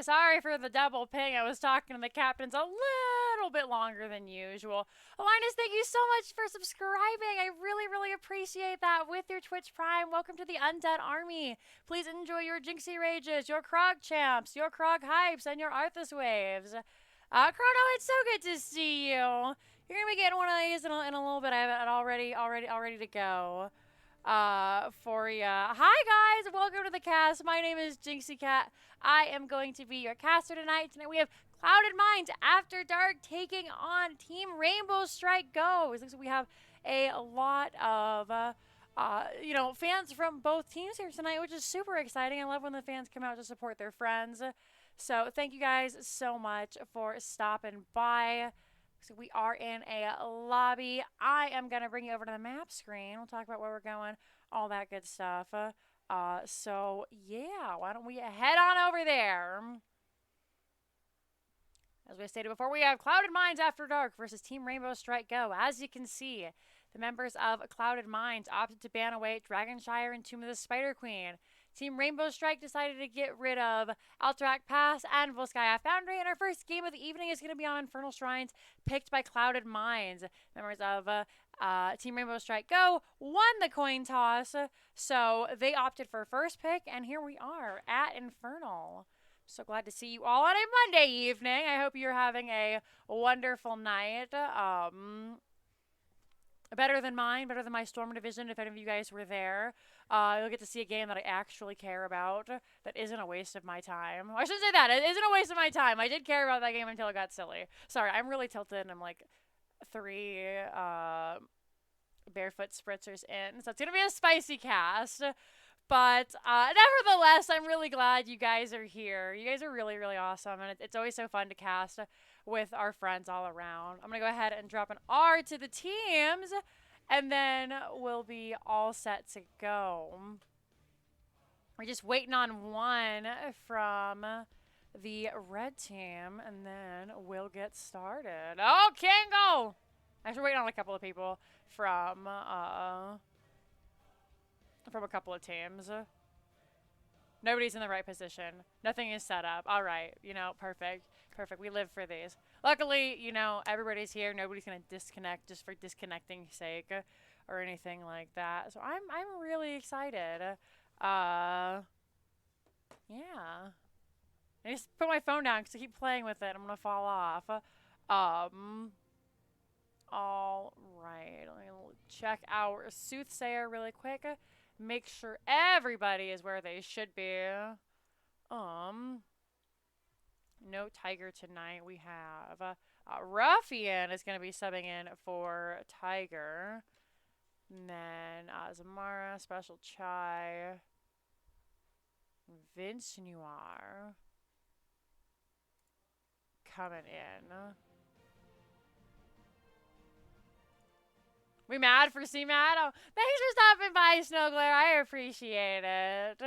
Sorry for the double ping. I was talking to the captains a little bit longer than usual. Linus, thank you so much for subscribing. I really, really appreciate that with your Twitch Prime. Welcome to the Undead Army. Please enjoy your Jinxie Rages, your Krog Champs, your Krog Hypes, and your Arthas Waves. Chrono, it's so good to see you. You're going to be getting one of these in a little bit. I have it all ready to go for ya. Hi guys, welcome to the cast. My name is Jinxeekatt. I am going to be your caster tonight. Tonight we have Clouded Minds After Dark taking on Team Rainbow Strike Go. It looks like we have a lot of fans from both teams here tonight, which is super exciting. I love when the fans come out to support their friends. So thank you guys so much for stopping by. So we are in a lobby. I am going to bring you over to the map screen. We'll talk about where we're going, all that good stuff. So, yeah, why don't we head on over there? As we stated before, we have Clouded Minds After Dark versus Team Rainbow Strike Go. As you can see, the members of Clouded Minds opted to ban away Dragonshire and Tomb of the Spider Queen. Team Rainbow Strike decided to get rid of Alterac Pass and Volskaya Foundry, and our first game of the evening is going to be on Infernal Shrines, picked by Clouded Minds. Members of Team Rainbow Strike Go won the coin toss, so they opted for first pick, and here we are at Infernal. So glad to see you all on a Monday evening. I hope you're having a wonderful night. Better than mine, better than my Storm Division, if any of you guys were there. You'll get to see a game that I actually care about that isn't a waste of my time. I shouldn't say that. It isn't a waste of my time. I did care about that game until it got silly. Sorry, I'm really tilted and I'm like 3 barefoot spritzers in. So it's going to be a spicy cast. But nevertheless, I'm really glad you guys are here. You guys are really, really awesome. And it's always so fun to cast with our friends all around. I'm going to go ahead and drop an R to the teams. And then we'll be all set to go. We're just waiting on one from the red team. And then we'll get started. Oh, Kango! Actually, waiting on a couple of people from a couple of teams. Nobody's in the right position. Nothing is set up. All right. Perfect. Perfect. We live for these. Luckily, everybody's here. Nobody's going to disconnect just for disconnecting's sake or anything like that. So I'm really excited. Yeah. I just put my phone down because I keep playing with it. I'm going to fall off. All right. Let me check our soothsayer really quick. Make sure everybody is where they should be. No Tiger tonight. We have Ruffian is going to be subbing in for Tiger. And then Zamara, Special Chai, Vince Noir coming in. We mad for C-Mad? Oh, thanks for stopping by, Snowglare. I appreciate it.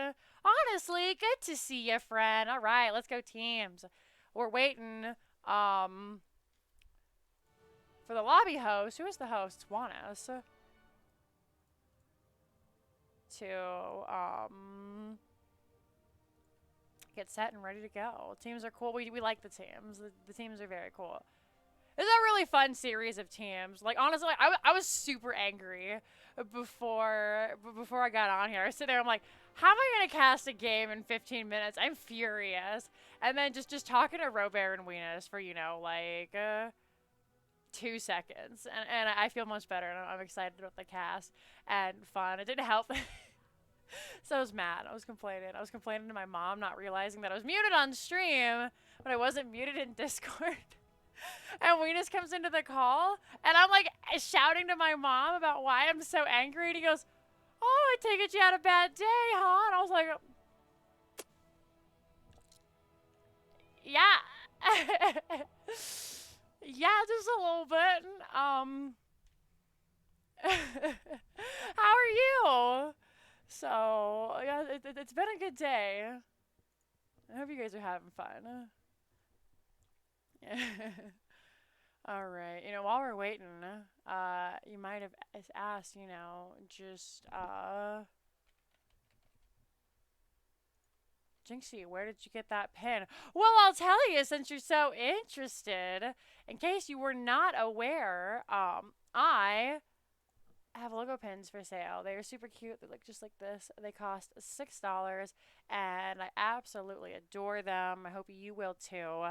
Honestly, good to see you, friend. All right, let's go teams. We're waiting for the lobby host. Who is the host? It's Juanes. To get set and ready to go. Teams are cool. We like the teams. The teams are very cool. This is a really fun series of teams. Like, honestly, I was super angry before I got on here. I was sitting there, I'm like, how am I going to cast a game in 15 minutes? I'm furious. And then just talking to Robert and Weenus for, 2 seconds. And I feel much better, and I'm excited about the cast and fun. It didn't help. So I was mad. I was complaining to my mom, not realizing that I was muted on stream, but I wasn't muted in Discord. And Weenus comes into the call, and I'm like shouting to my mom about why I'm so angry, and he goes, "Oh, I take it you had a bad day, huh?" And I was like, "Yeah." Yeah, just a little bit. How are you? So, yeah, it's been a good day. I hope you guys are having fun. Yeah. All right. While we're waiting, you might have asked, just Jinxie, where did you get that pin? Well, I'll tell you since you're so interested. In case you were not aware, I have logo pins for sale. They are super cute. They look just like this. They cost $6, and I absolutely adore them. I hope you will too.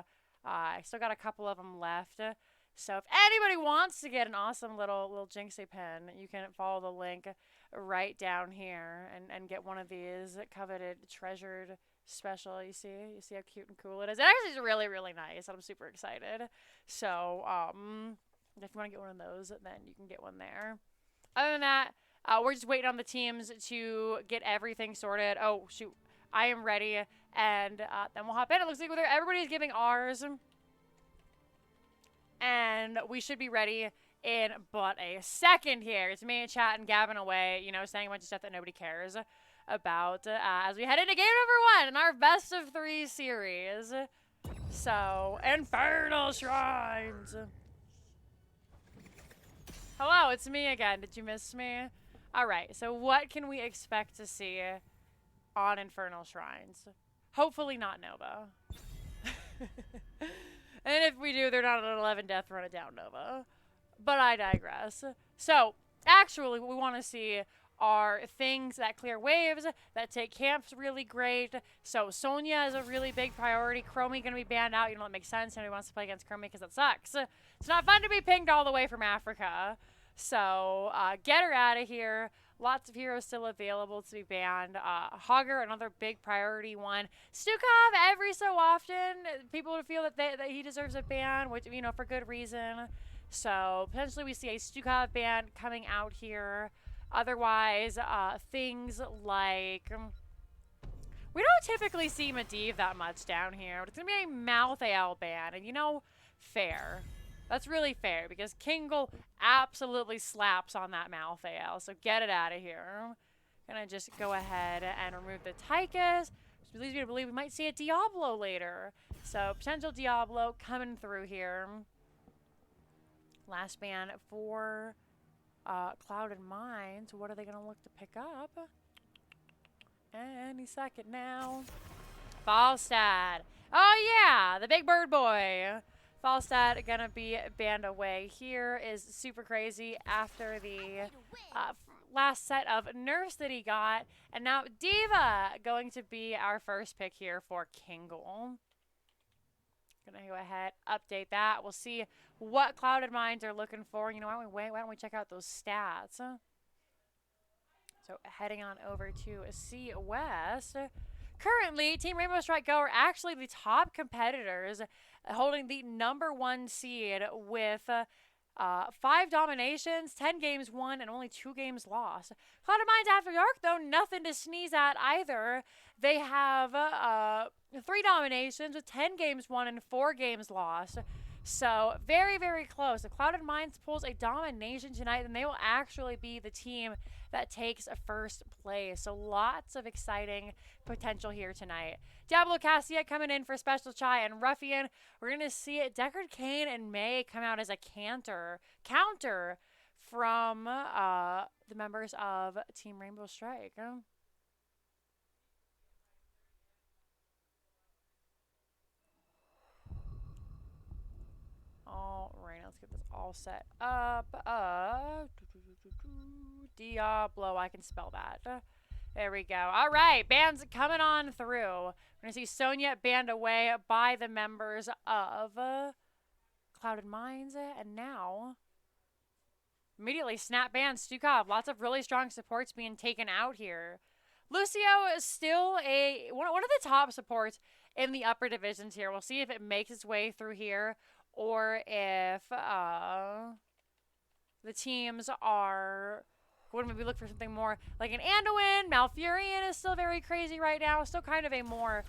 I still got a couple of them left. So if anybody wants to get an awesome little Jinxie pin, you can follow the link right down here and get one of these coveted, treasured special. You see how cute and cool it is. It actually is really, really nice. I'm super excited. So if you want to get one of those, then you can get one there. Other than that, we're just waiting on the teams to get everything sorted. Oh, shoot. I am ready. And then we'll hop in. It looks like everybody's giving ours. And we should be ready in but a second here. It's me and chat and Gavin away, saying a bunch of stuff that nobody cares about as we head into game number 1 in our best of 3 series. So, Infernal Shrines. Hello, it's me again. Did you miss me? Alright, so what can we expect to see on Infernal Shrines? Hopefully not Nova. And if we do, they're not an 11 death run it down Nova. But I digress. So, actually, what we want to see are things that clear waves, that take camps really great. So, Sonya is a really big priority. Chromie going to be banned out. That makes sense. Nobody wants to play against Chromie because that sucks. It's not fun to be pinged all the way from Africa. So, get her out of here. Lots of heroes still available to be banned. Hogger, another big priority one. Stukov, every so often, people would feel that he deserves a ban, which, for good reason. So, potentially we see a Stukov ban coming out here. Otherwise, things like... we don't typically see Medivh that much down here, but it's going to be a Malthael ban, and fair. That's really fair, because Kingle absolutely slaps on that Malthael, so get it out of here. Gonna just go ahead and remove the Tychus, which leads me to believe we might see a Diablo later. So, potential Diablo coming through here. Last ban for Clouded Minds. What are they gonna look to pick up? Any second now. Falstad. Oh yeah, the big bird boy. Falstad gonna be banned away here is super crazy after the last set of nerfs that he got. And now Diva going to be our first pick here for Kingle. Gonna go ahead, update that. We'll see what Clouded Minds are looking for. Why don't we check out those stats? So heading on over to C West. Currently, Team Rainbow Strike Go are actually the top competitors, holding the #1 seed with 5 dominations, 10 games won, and only 2 games lost. Clouded Minds After Dark, though, nothing to sneeze at either. They have 3 dominations with 10 games won and 4 games lost. So, very, very close. If Clouded Minds pulls a domination tonight, then they will actually be the team that takes first place. So, lots of exciting potential here tonight. Diablo Cassia coming in for Special Chai and Ruffian. We're going to see Deckard Cain and May come out as a counter from the members of Team Rainbow Strike. All right, let's get this all set up. Diablo, I can spell that. There we go. All right, bans coming on through. We're going to see Sonya banned away by the members of Clouded Minds. And now, immediately snap ban Stukov. Lots of really strong supports being taken out here. Lucio is still one of the top supports in the upper divisions here. We'll see if it makes its way through here, or if the teams are going to maybe look for something more like an Anduin. Malfurion is still very crazy right now. Still kind of a more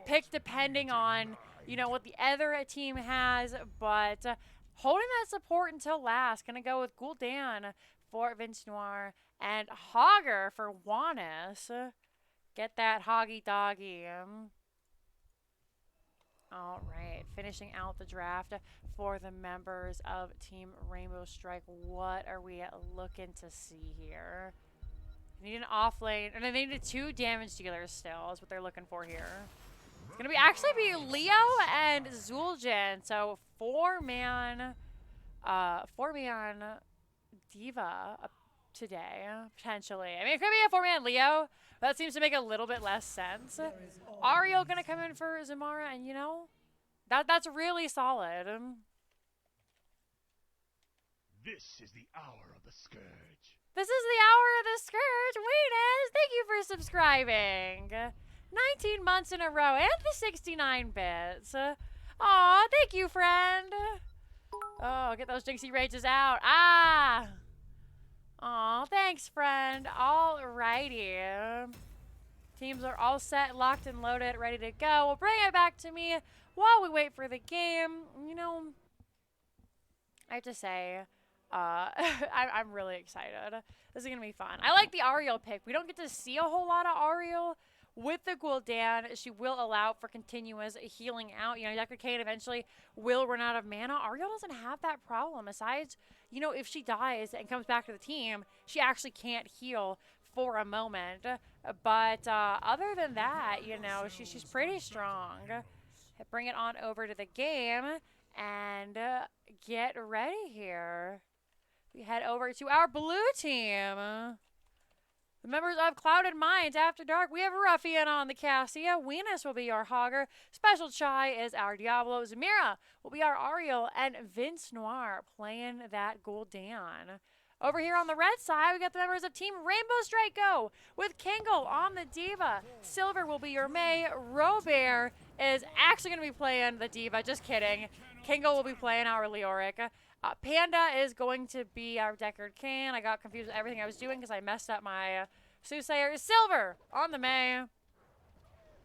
pick depending on, what the other team has. But holding that support until last. Going to go with Gul'dan for Vince Noir and Hogger for Juanis. Get that hoggy doggy. All right, finishing out the draft for the members of Team Rainbow Strike. What are we looking to see here? They need an off lane, and they need 2 damage dealers still is what they're looking for here. It's gonna be actually Leo and Zul'jin, so 4-man Diva today, potentially. I mean, it could be a 4-man Leo, but that seems to make a little bit less sense. Ariel gonna come in for Zamara, and you know, that's really solid. This is the hour of the scourge. This is the hour of the scourge. Weenus, thank you for subscribing. 19 months in a row, and the 69 bits. Aw, thank you, friend. Oh, get those Jinxie rages out. Ah! Aw, thanks, friend. Alrighty. Teams are all set, locked and loaded, ready to go. We'll bring it back to me while we wait for the game. You know, I have to say, I'm really excited. This is going to be fun. I like the Ariel pick. We don't get to see a whole lot of Ariel. With the Gul'dan, she will allow for continuous healing out. You know, Deckard Cain eventually will run out of mana. Ariel doesn't have that problem. Besides, you know, if she dies and comes back to the team, she actually can't heal for a moment. But other than that, you know, she's pretty strong. Bring it on over to the game and get ready here. We head over to our blue team. The members of Clouded Minds After Dark, we have Ruffian on the Cassia. Weenus will be our Hogger. Special Chai is our Diablo. Zamira will be our Ariel. And Vince Noir playing that Gul'dan. Over here on the red side, we got the members of Team Rainbow Strike Go with Kingle on the Diva. Silver will be your Mei. Robert is actually going to be playing the Diva. Just kidding. Kingle will be playing our Leoric. Panda is going to be our Deckard Cain. I got confused with everything I was doing because I messed up my Soothsayer. Silver on the Mei.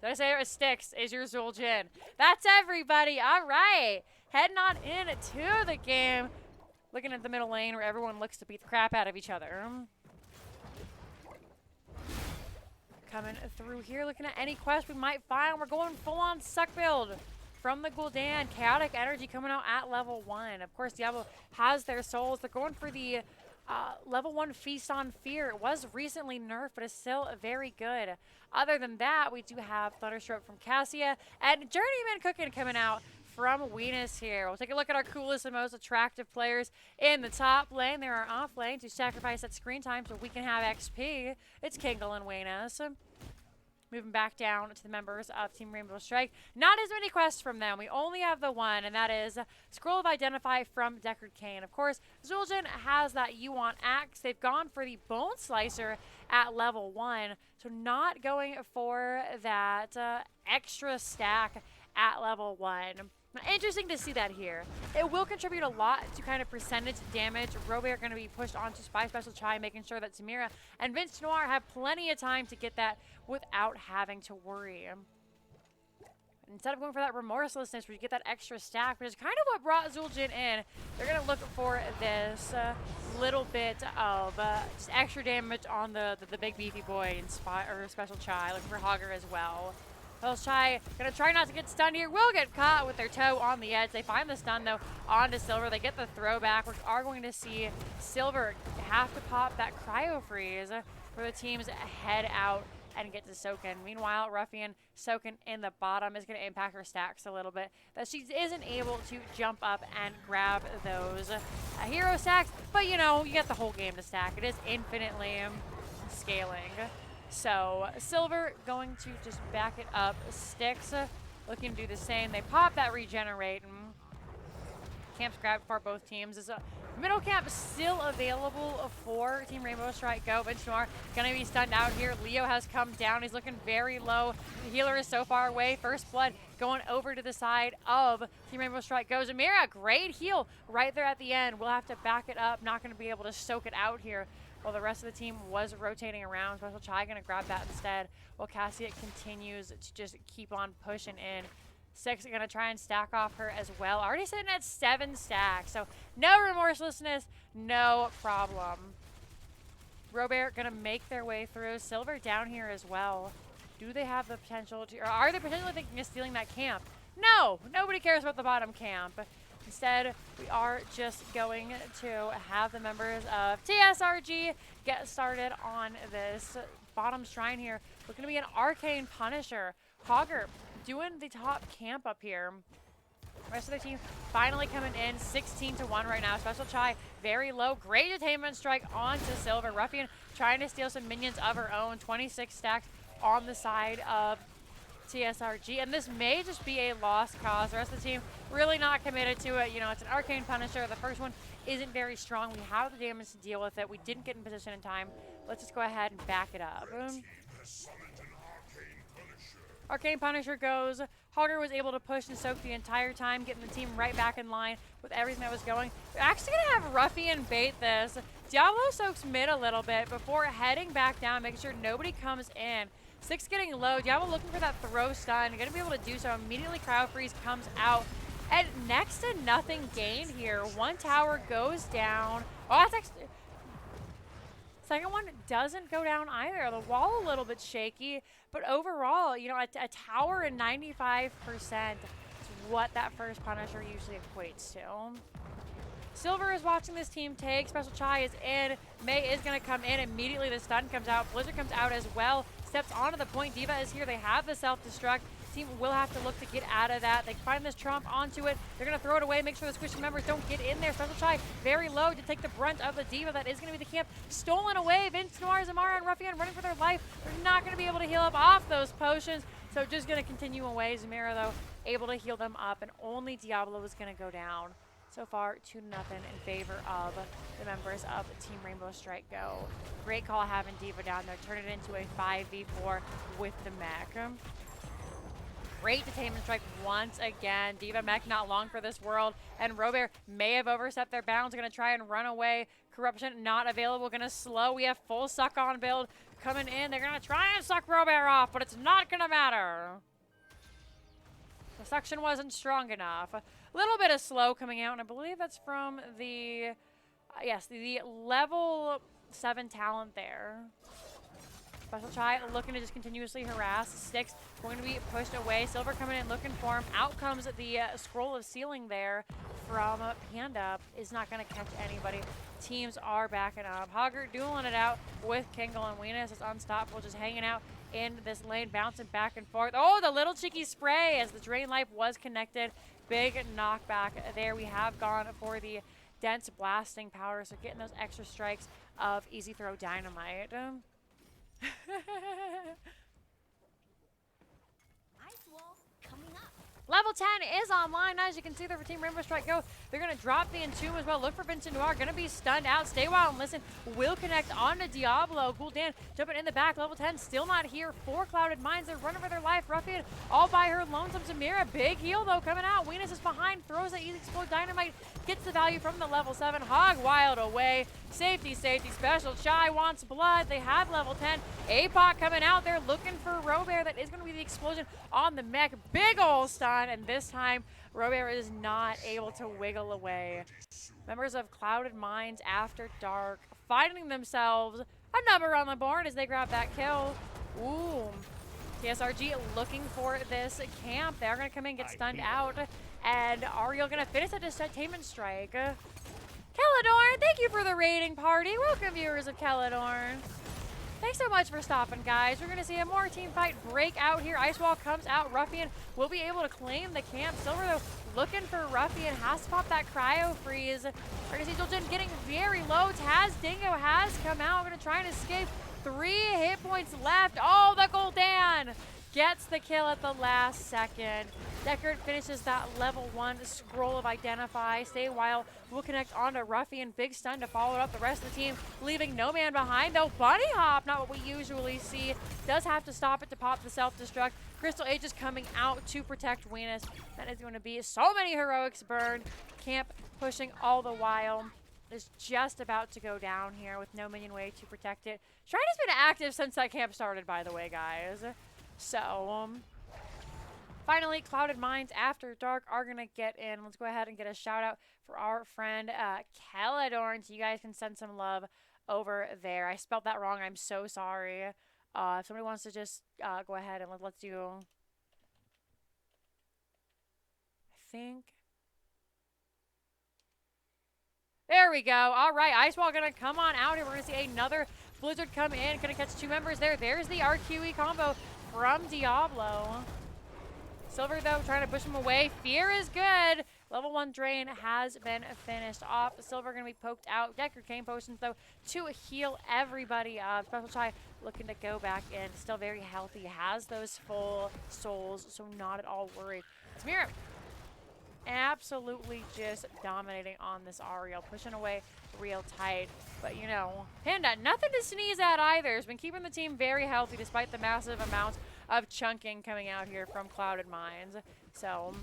Did I say it? Styx is your Zul'jin. That's everybody. All right. Heading on into the game. Looking at the middle lane where everyone looks to beat the crap out of each other. Coming through here, looking at any quest we might find. We're going full-on suck build. From the Gul'dan, Chaotic Energy coming out at level 1. Of course, Diablo has their souls. They're going for the level 1 Feast on Fear. It was recently nerfed, but it's still very good. Other than that, we do have Thunderstroke from Cassia and Journeyman Cooking coming out from Weenus here. We'll take a look at our coolest and most attractive players in the top lane. There are off lane to sacrifice that screen time so we can have XP. It's Kingle and Weenus. Moving back down to the members of Team Rainbow Strike. Not as many quests from them. We only have the one, and that is Scroll of Identify from Deckard Cain. Of course, Zul'jin has that You Want Axe. They've gone for the Bone Slicer at level 1, so not going for that extra stack at level 1. Interesting to see that here. It will contribute a lot to kind of percentage damage. Robert going to be pushed onto Spy Special Chai, making sure that Samira and Vince Noir have plenty of time to get that without having to worry. Instead of going for that remorselessness where you get that extra stack, which is kind of what brought Zul'jin in, they're going to look for this little bit of just extra damage on the big beefy boy and Special Chai, looking for Hogger as well. Chai gonna try not to get stunned here. Will get caught with their toe on the edge. They find the stun though onto Silver. They get the throwback. We are going to see Silver have to pop that cryo freeze for the teams head out and get to Soakin. Meanwhile, Ruffian Soakin in the bottom is going to impact her stacks a little bit. That she isn't able to jump up and grab those hero stacks. But you know, you get the whole game to stack. It is infinitely scaling. So Silver going to just back it up. Styx looking to do the same. They pop that regenerate. And camps grabbed for both teams. Is a middle camp still available for Team Rainbow Strike Go. Vince Noir going to be stunned out here. Leo has come down. He's looking very low. The healer is so far away. First Blood going over to the side of Team Rainbow Strike Go. Zamira, great heal right there at the end. We'll have to back it up. Not going to be able to soak it out here. While the rest of the team was rotating around. Special Chai going to grab that instead. While Cassia continues to just keep on pushing in. Six going to try and stack off her as well. Already sitting at 7 stacks. So no remorselessness, no problem. Robert going to make their way through. Silver down here as well. Do they have the potential to, or are they potentially thinking of stealing that camp? No, nobody cares about the bottom camp. Instead, we are just going to have the members of TSRG get started on this bottom shrine here. We're going to be an Arcane Punisher. Hogger doing the top camp up here. Rest of the team finally coming in 16-1 right now. Special Chai very low. Great Detainment Strike onto Silver. Ruffian trying to steal some minions of her own. 26 stacks on the side of TSRG. And this may just be a lost cause. The rest of the team really not committed to it. You know, it's an Arcane Punisher. The first one isn't very strong. We have the damage to deal with it. We didn't get in position in time. Let's just go ahead and back it up. Arcane Punisher goes. Hogger was able to push and soak the entire time, getting the team right back in line with everything that was going. We're actually going to have Ruffian bait this. Diablo soaks mid a little bit before heading back down, making sure nobody comes in. Six getting low. Diablo looking for that throw stun. Going to be able to do so. Immediately Crowd Freeze comes out. And next to nothing gained here. One tower goes down. Oh, that's actually... Second one doesn't go down either. The wall a little bit shaky, but overall, you know, a tower and 95% is what that first Punisher usually equates to. Silver is watching this team take. Special Chai is in. May is going to come in. Immediately the stun comes out. Blizzard comes out as well. Steps onto the point. D.Va is here. They have the self-destruct. Team will have to look to get out of that. They find this Trump onto it. They're going to throw it away, make sure the squishy members don't get in there. Special Chai very low to take the brunt of the D.Va. That is going to be the camp. Stolen away. Vince Noir, Zamara, and Ruffian running for their life. They're not going to be able to heal up off those potions. So just going to continue away. Zamara, though, able to heal them up. And only Diablo is going to go down. So far, 2-0 in favor of the members of Team Rainbow Strike Go. Great call having D.Va down there. Turn it into a 5v4 with the mech. Great Detainment Strike once again. D.Va mech not long for this world. And Robert may have overstepped their bounds. Going to try and run away. Corruption not available. Going to slow. We have full suck on build coming in. They're going to try and suck Robert off, but it's not going to matter. The suction wasn't strong enough. A little bit of slow coming out, and I believe that's from the, yes, the level 7 talent there. Special Chai looking to just continuously harass. Sticks going to be pushed away. Silver coming in looking for him. Out comes the scroll of ceiling there from Panda. Is not going to catch anybody. Teams are backing up. Hogger dueling it out with Kingle, and Weenus is unstoppable, just hanging out in this lane, bouncing back and forth. Oh, the little cheeky spray as the Drain Life was connected. Big knockback there. We have gone for the dense blasting power, so getting those extra strikes of easy throw dynamite. Ice wall coming up. Level 10 is online. As you can see there for Team Rainbow Strike Go, they're going to drop the Entomb as well. Look for Vincent Noir. Going to be stunned out. Stay Wild and Listen will connect onto Diablo. Gul'dan jumping in the back. Level 10 still not here. 4 Clouded Minds. They're running for their life. Ruffian all by her lonesome. Zamira. Big heal though coming out. Weenus is behind. Throws the Easy Explode Dynamite. Gets the value from the level 7. Hog Wild away. Safety, safety. Special Chai wants blood. They have level 10. APOC coming out there looking for Robert. That is going to be the explosion on the mech. Big ol' stun. And this time, Robert is not able to wiggle away. Members of Clouded Minds After Dark finding themselves a number on the board as they grab that kill. Ooh. TSRG looking for this camp. They're going to come in and get stunned out. And Ariel going to finish a Detainment Strike. Caledorn, thank you for the raiding party. Welcome, viewers of Caledorn. Thanks so much for stopping, guys. We're going to see a more team fight break out here. Ice Wall comes out. Ruffian will be able to claim the camp. Silver, though, looking for Ruffian. Has to pop that Cryo Freeze. We're going to see Jolton getting very low. Taz Dingo has come out. Going to try and escape. 3 hit points left. Oh, the Gul'dan gets the kill at the last second. Deckard finishes that level 1 scroll of Identify. Stay Wild will connect onto Ruffian. Big stun to follow up the rest of the team, leaving no man behind, though. Bunny Hop, not what we usually see. Does have to stop it to pop the self-destruct. Crystal Age is coming out to protect Weenus. That is going to be so many heroics burned. Camp pushing all the while. Is just about to go down here with no minion way to protect it. Shrine has been active since that camp started, by the way, guys. So, finally, Clouded Minds After Dark are going to get in. Let's go ahead and get a shout out for our friend Caledorn, so you guys can send some love over there. I spelled that wrong. I'm so sorry. If somebody wants to just go ahead and let's do, I think, There we go. All right, Ice Wall gonna come on out here. We're gonna see another Blizzard come in. Gonna catch 2 members there. There's the RQE combo from Diablo. Silver, though, trying to push him away. Fear is good. Level 1 drain has been finished off. Silver going to be poked out. Decker Cane Potions, though, to heal everybody up. Special Chai looking to go back in. Still very healthy. Has those full souls, so not at all worried. Samira absolutely just dominating on this Ariel. Pushing away real tight. But, you know, Panda, nothing to sneeze at either. Has been keeping the team very healthy despite the massive amount of chunking coming out here from Clouded Minds. So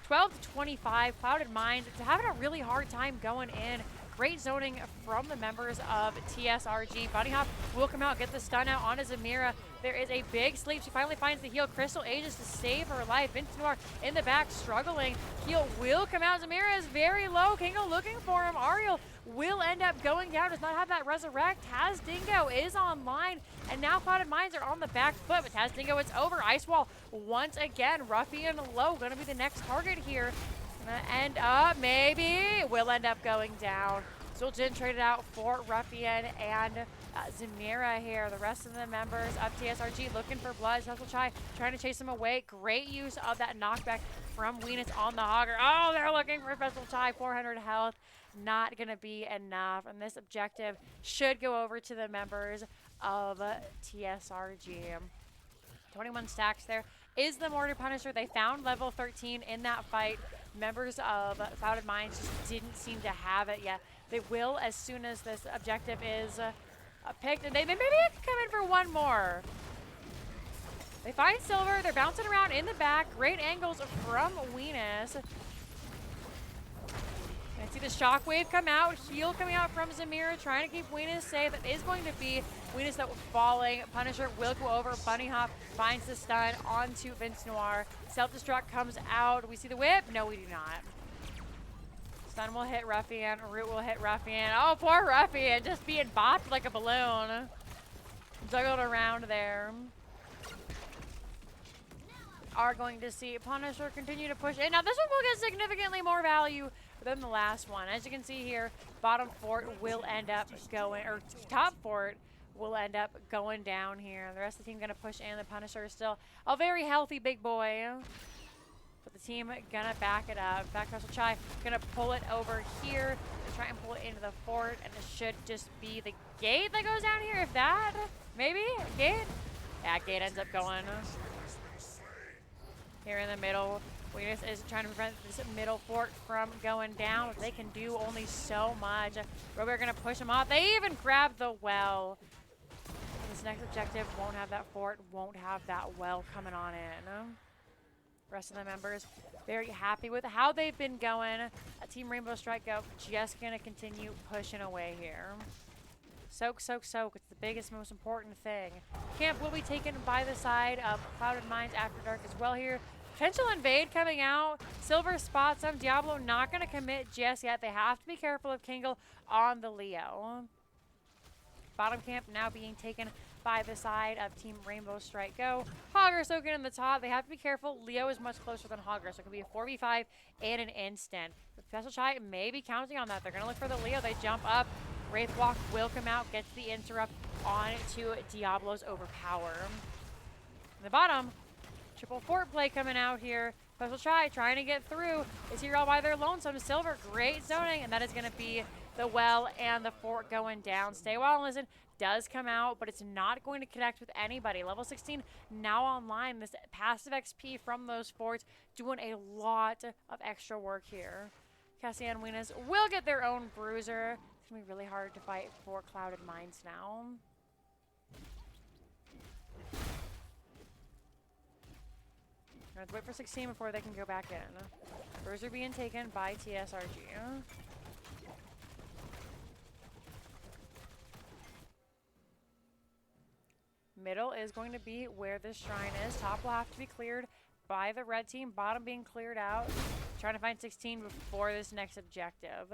12 to 25, Clouded Minds, it's having a really hard time going in. Great zoning from the members of TSRG. Bunny Hop will come out, get the stun out onto Zamira. There is a big sleep. She finally finds the heal. Crystal Aegis to save her life. Vince Noir in the back struggling. Heal will come out. Zamira is very low. Kingo looking for him. Ariel will end up going down. Does not have that resurrect. Taz Dingo is online. And now Clouded Minds are on the back foot. But Taz Dingo, it's over. Ice Wall once again. Ruffian low. Going to be the next target here. And maybe will end up going down. Zuljin traded out for Ruffian and Zamira here. The rest of the members of TSRG looking for blood. Special Chai trying to chase him away. Great use of that knockback from Weenus on the Hogger. Oh, they're looking for Special Chai. 400 health. Not going to be enough. And this objective should go over to the members of TSRG. 21 stacks there is the Mortar Punisher. They found level 13 in that fight. Members of Clouded Minds just didn't seem to have it yet. They will as soon as this objective is picked. And they maybe come in for one more. They find Silver. They're bouncing around in the back. Great angles from Weenus. I see the shockwave come out. Heal coming out from Zamira, trying to keep Weenus safe. That is going to be Weenus that was falling. Punisher will go over. Bunny Hop finds the stun onto Vince Noir. Self-destruct comes out. We see the whip? No, we do not. Stun will hit Ruffian. Root will hit Ruffian. Oh, poor Ruffian. Just being bopped like a balloon. Juggled around there. Are going to see Punisher continue to push in. Now, this one will get significantly more value than the last one. As you can see here, bottom fort will end up going, or top fort will end up going down here. The rest of the team going to push in. The Punisher is still a very healthy big boy. But the team going to back it up. Back Special Chai going to pull it over here and try and pull it into the fort. And it should just be the gate that goes down here, if that. Maybe? Gate? Yeah, gate ends up going here in the middle. Weenus is trying to prevent this middle fort from going down. They can do only so much. Robert going to push them off. They even grab the well. This next objective won't have that fort, won't have that well coming on in. Rest of the members very happy with how they've been going. Team Rainbow Strike Go just going to continue pushing away here. Soak, soak, soak. It's the biggest, most important thing. Camp will be taken by the side of Clouded Minds After Dark as well here. Potential invade coming out. Silver spots them. Diablo not going to commit just yet. They have to be careful of Kingle on the Leo. Bottom camp now being taken by the side of Team Rainbow Strike Go. Hogger soaking in the top. They have to be careful. Leo is much closer than Hogger, so it could be a 4v5 in an instant. But Special Chai may be counting on that. They're going to look for the Leo. They jump up. Wraithwalk will come out, gets the interrupt on to Diablo's Overpower. In the bottom, triple fort play coming out here. Special Chai trying to get through. Is here all by their lonesome. Silver, great zoning, and that is going to be the well and the fort going down. Stay Wild and Listen does come out, but it's not going to connect with anybody. Level 16 now online. This passive XP from those forts doing a lot of extra work here. Cassie and Weenus will get their own bruiser. It's going to be really hard to fight for Clouded Minds now. We're going to wait for 16 before they can go back in. Bruiser being taken by TSRG. Middle is going to be where this shrine is. Top will have to be cleared by the red team. Bottom being cleared out. Trying to find 16 before this next objective.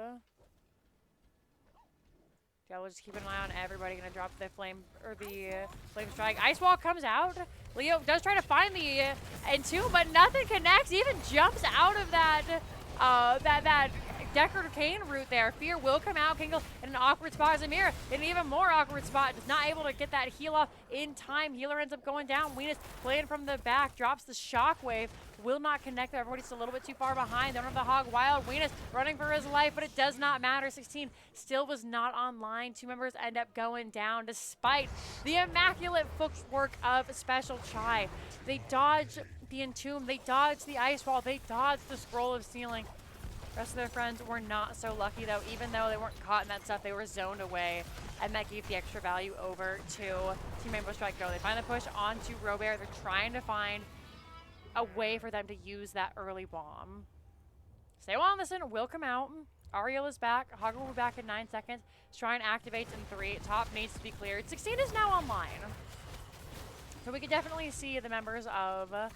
Yeah, we'll just keep an eye on everybody. Gonna drop the flame or the flame strike. Ice Wall comes out. Leo does try to find the entomb, but nothing connects. Even jumps out of that that Deckard Kane route there. Fear will come out. Kingle in an awkward spot. Zamir in an even more awkward spot. Is not able to get that heal off in time. Healer ends up going down. Weenus playing from the back. Drops the shockwave. Will not connect there. Everybody's a little bit too far behind. Don't have the Hog Wild. Weenus running for his life, but it does not matter. 16 still was not online. 2 members end up going down despite the immaculate footwork of Special Chai. They dodge the Entomb. They dodge the Ice Wall. They dodge the Scroll of Sealing. Rest of their friends were not so lucky though. Even though they weren't caught in that stuff, they were zoned away, and that gave the extra value over to Team Rainbow Strike Go. They find the push onto Robert. They're trying to find a way for them to use that early bomb. Stay well, listen, will come out. Ariel is back. Hogger will be back in 9 seconds. Shrine activates in 3. Top needs to be cleared. 16 is now online. So we could definitely see the members of a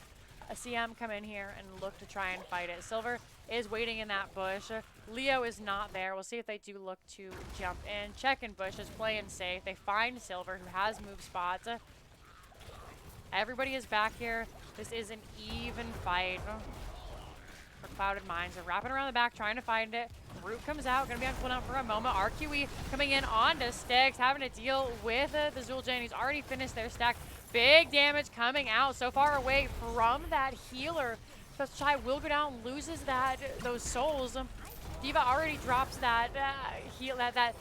CM come in here and look to try and fight it. Silver is waiting in that bush. Leo is not there. We'll see if they do look to jump in. Check in bushes, playing safe. They find Silver, who has move spots. Everybody is back here. This is an even fight for Clouded Minds. They're wrapping around the back, trying to find it. Root comes out, gonna be on cooldown for a moment. RQE coming in onto Styx, having to deal with the Zul'jin. He's already finished their stack. Big damage coming out, so far away from that healer. Special Chai will go down, loses those souls. Diva already drops that that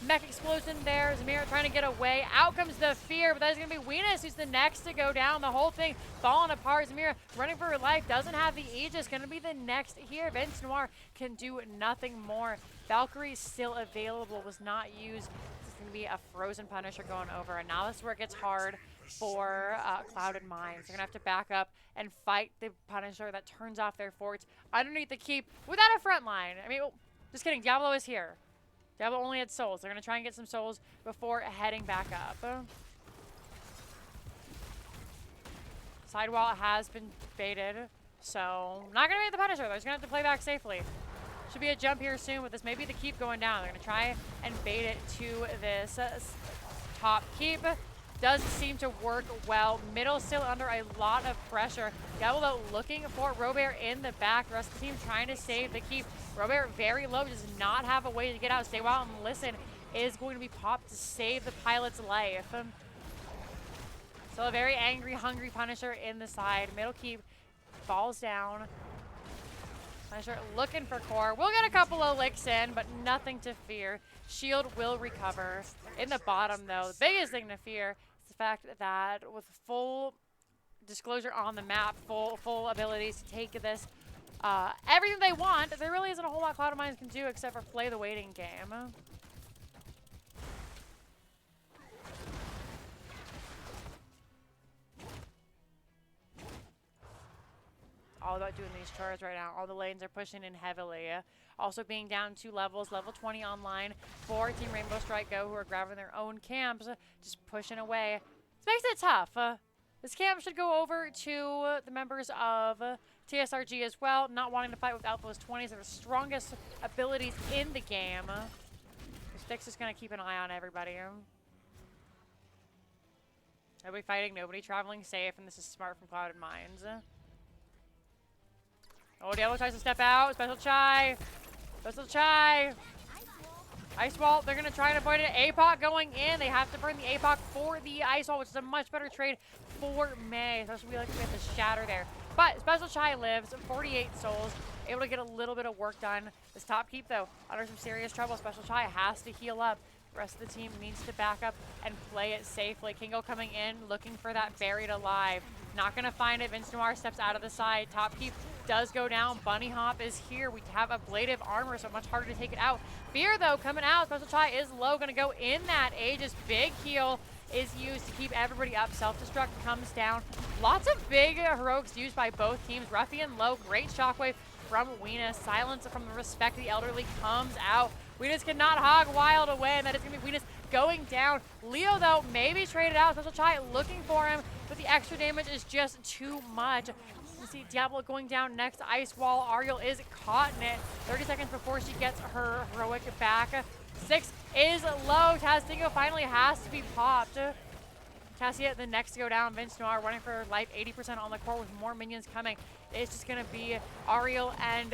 mech explosion there. Zamir trying to get away. Out comes the Fear, but that is going to be Weenus who's the next to go down. The whole thing falling apart. Zamir running for her life. Doesn't have the Aegis. Going to be the next here. Vince Noir can do nothing more. Valkyrie still available. Was not used. This is going to be a Frozen Punisher going over. And now this is where it gets hard for Clouded Minds. They're going to have to back up and fight the Punisher that turns off their forts underneath the keep without a front line. I mean, just kidding. Diablo is here. Diablo only had souls. They're going to try and get some souls before heading back up. Sidewall has been baited, so not going to bait the Punisher. They're just going to have to play back safely. Should be a jump here soon with this. Maybe the keep going down. They're going to try and bait it to this top keep. Doesn't seem to work well. Middle still under a lot of pressure. Diablo though looking for Robert in the back. The rest of the team trying to save the keep. Robert very low, does not have a way to get out. Stay wild and listen is going to be popped to save the pilot's life. So a very angry, hungry Punisher in the side. Middle keep falls down. Punisher looking for core. We'll get a couple of licks in, but nothing to fear. Shield will recover. In the bottom, though, the biggest thing to fear is the fact that with full disclosure on the map, full abilities to take this, everything they want, there really isn't a whole lot Clouded Minds can do except for play the waiting game. All about doing these chars right now. All the lanes are pushing in heavily. Also being down 2 levels, level 20 online for Team Rainbow Strike Go, who are grabbing their own camps, just pushing away. This makes it tough. This camp should go over to the members of TSRG as well, not wanting to fight with Alpha's 20s. They're the strongest abilities in the game. Styx is going to keep an eye on everybody. Nobody fighting, nobody traveling safe, and this is smart from Clouded Minds. Oh, Diablo tries to step out. Special Chai. Special Chai. Ice Wall. They're going to try and avoid it. APOC going in. They have to burn the APOC for the Ice Wall, which is a much better trade for May. Especially we like to get the shatter there. But Special Chai lives. 48 souls. Able to get a little bit of work done. This top keep, though, under some serious trouble. Special Chai has to heal up. The rest of the team needs to back up and play it safely. Kingo coming in, looking for that buried alive. Not going to find it. Vince Noir steps out of the side. Top keep does go down. Bunny Hop is here. We have ablative armor, so much harder to take it out. Fear, though, coming out. Special Chai is low. Going to go in that Aegis. Big heal is used to keep everybody up. Self-destruct comes down. Lots of big heroics used by both teams. Ruffian low. Great shockwave from Weenus. Silence from the Respect of the Elderly comes out. Weenus cannot hog wild away, and that is going to be Weenus going down. Leo, though, maybe traded out. Special Chai looking for him, but the extra damage is just too much. You see Diablo going down next. Ice Wall. Ariel is caught in it. 30 seconds before she gets her heroic back. 6 is low. Taztingo finally has to be popped. Cassia, the next to go down. Vince Noir running for life, 80% on the court with more minions coming. It's just going to be Ariel and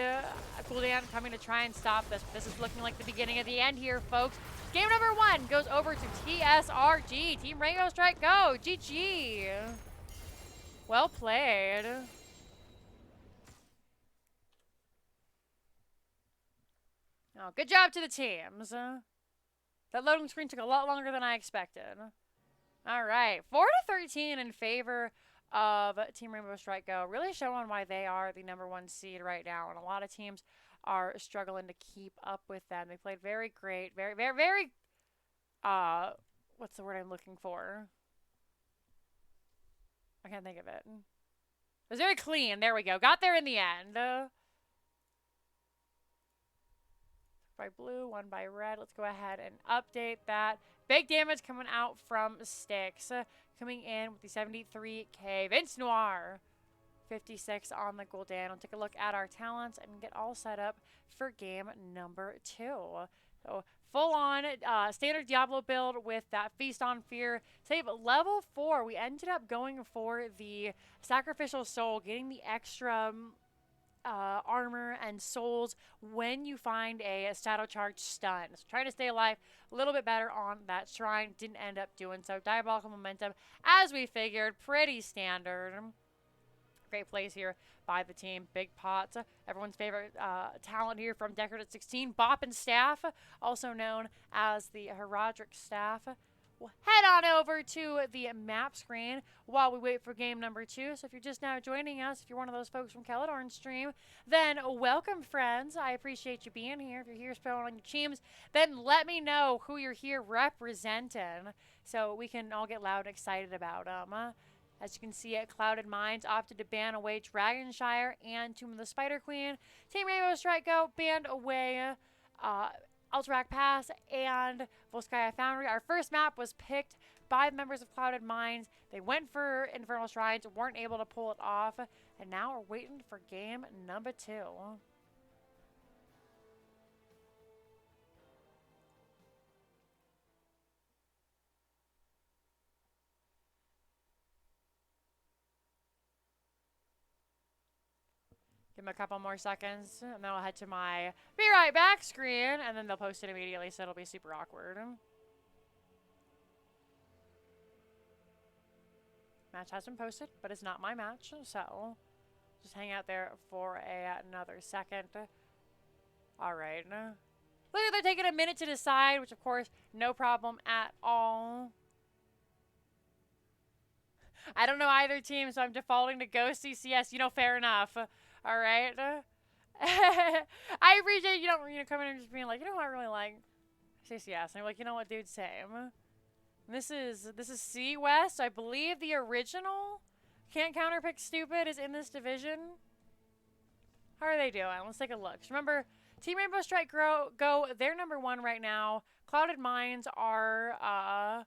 Gul'dan coming to try and stop this. This is looking like the beginning of the end here, folks. Game number 1 goes over to TSRG. Team Rainbow Strike, go. GG. Well played. Oh, good job to the teams. That loading screen took a lot longer than I expected. All right, 4-13 in favor of Team Rainbow Strike Go. Really showing why they are the #1 seed right now, and a lot of teams are struggling to keep up with them. They played very great, very, what's the word I'm looking for? I can't think of it. It was very clean. There we go. Got there in the end. By blue, 1 by red. Let's go ahead and update that. Big damage coming out from Styx. Coming in with the 73k. Vince Noir, 56 on the Gul'dan. We'll take a look at our talents and get all set up for game number 2. So full on standard Diablo build with that Feast on Fear. Save level 4. We ended up going for the Sacrificial Soul, getting the extra armor and souls when you find a statocharged stun. So trying to stay alive a little bit better on that shrine. Didn't end up doing so. Diabolical Momentum, as we figured, pretty standard. Great plays here by the team. Big pots. Everyone's favorite talent here from Deckard at 16. Bop and Staff, also known as the Heraldric Staff. We'll head on over to the map screen while we wait for game number 2. So if you're just now joining us, if you're one of those folks from Caledon's stream, then welcome, friends. I appreciate you being here. If you're here spelling on your teams, then let me know who you're here representing so we can all get loud and excited about them. As you can see, Clouded Minds opted to ban away Dragonshire and Tomb of the Spider Queen. Team Rainbow Strike Go banned away Alterac Pass and Volskaya Foundry. Our first map was picked by the members of Clouded Minds. They went for Infernal Shrines, weren't able to pull it off, and now we're waiting for game number 2. Give them a couple more seconds, and then I'll head to my be right back screen, and then they'll post it immediately, so it'll be super awkward. Match has been posted, but it's not my match, so just hang out there for another second. All right. Look like they're taking a minute to decide, which, of course, no problem at all. I don't know either team, so I'm defaulting to Go CCS. You know, fair enough. All right. I appreciate you don't coming in and just being like, you know what I really like? CCS. And I'm like, you know what, dude, same. This is C West. I believe the original Can't Counterpick Stupid is in this division. How are they doing? Let's take a look. Just remember, Team Rainbow Strike Go, they're #1 right now. Clouded Minds are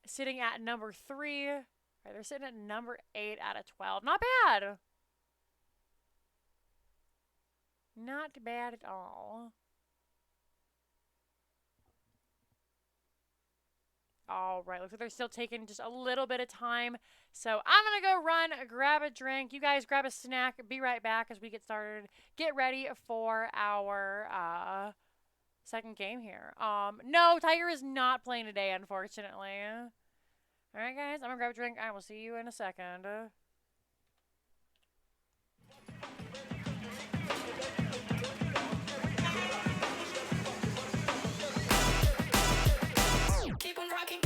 sitting at #3. Right, they're sitting at #8 out of 12. Not bad. Not bad at all. All right, looks like they're still taking just a little bit of time. So I'm going to go run, grab a drink. You guys grab a snack. Be right back as we get started. Get ready for our second game here. No, Tiger is not playing today, unfortunately. All right, guys, I'm going to grab a drink. I will see you in a second. Keep on rocking.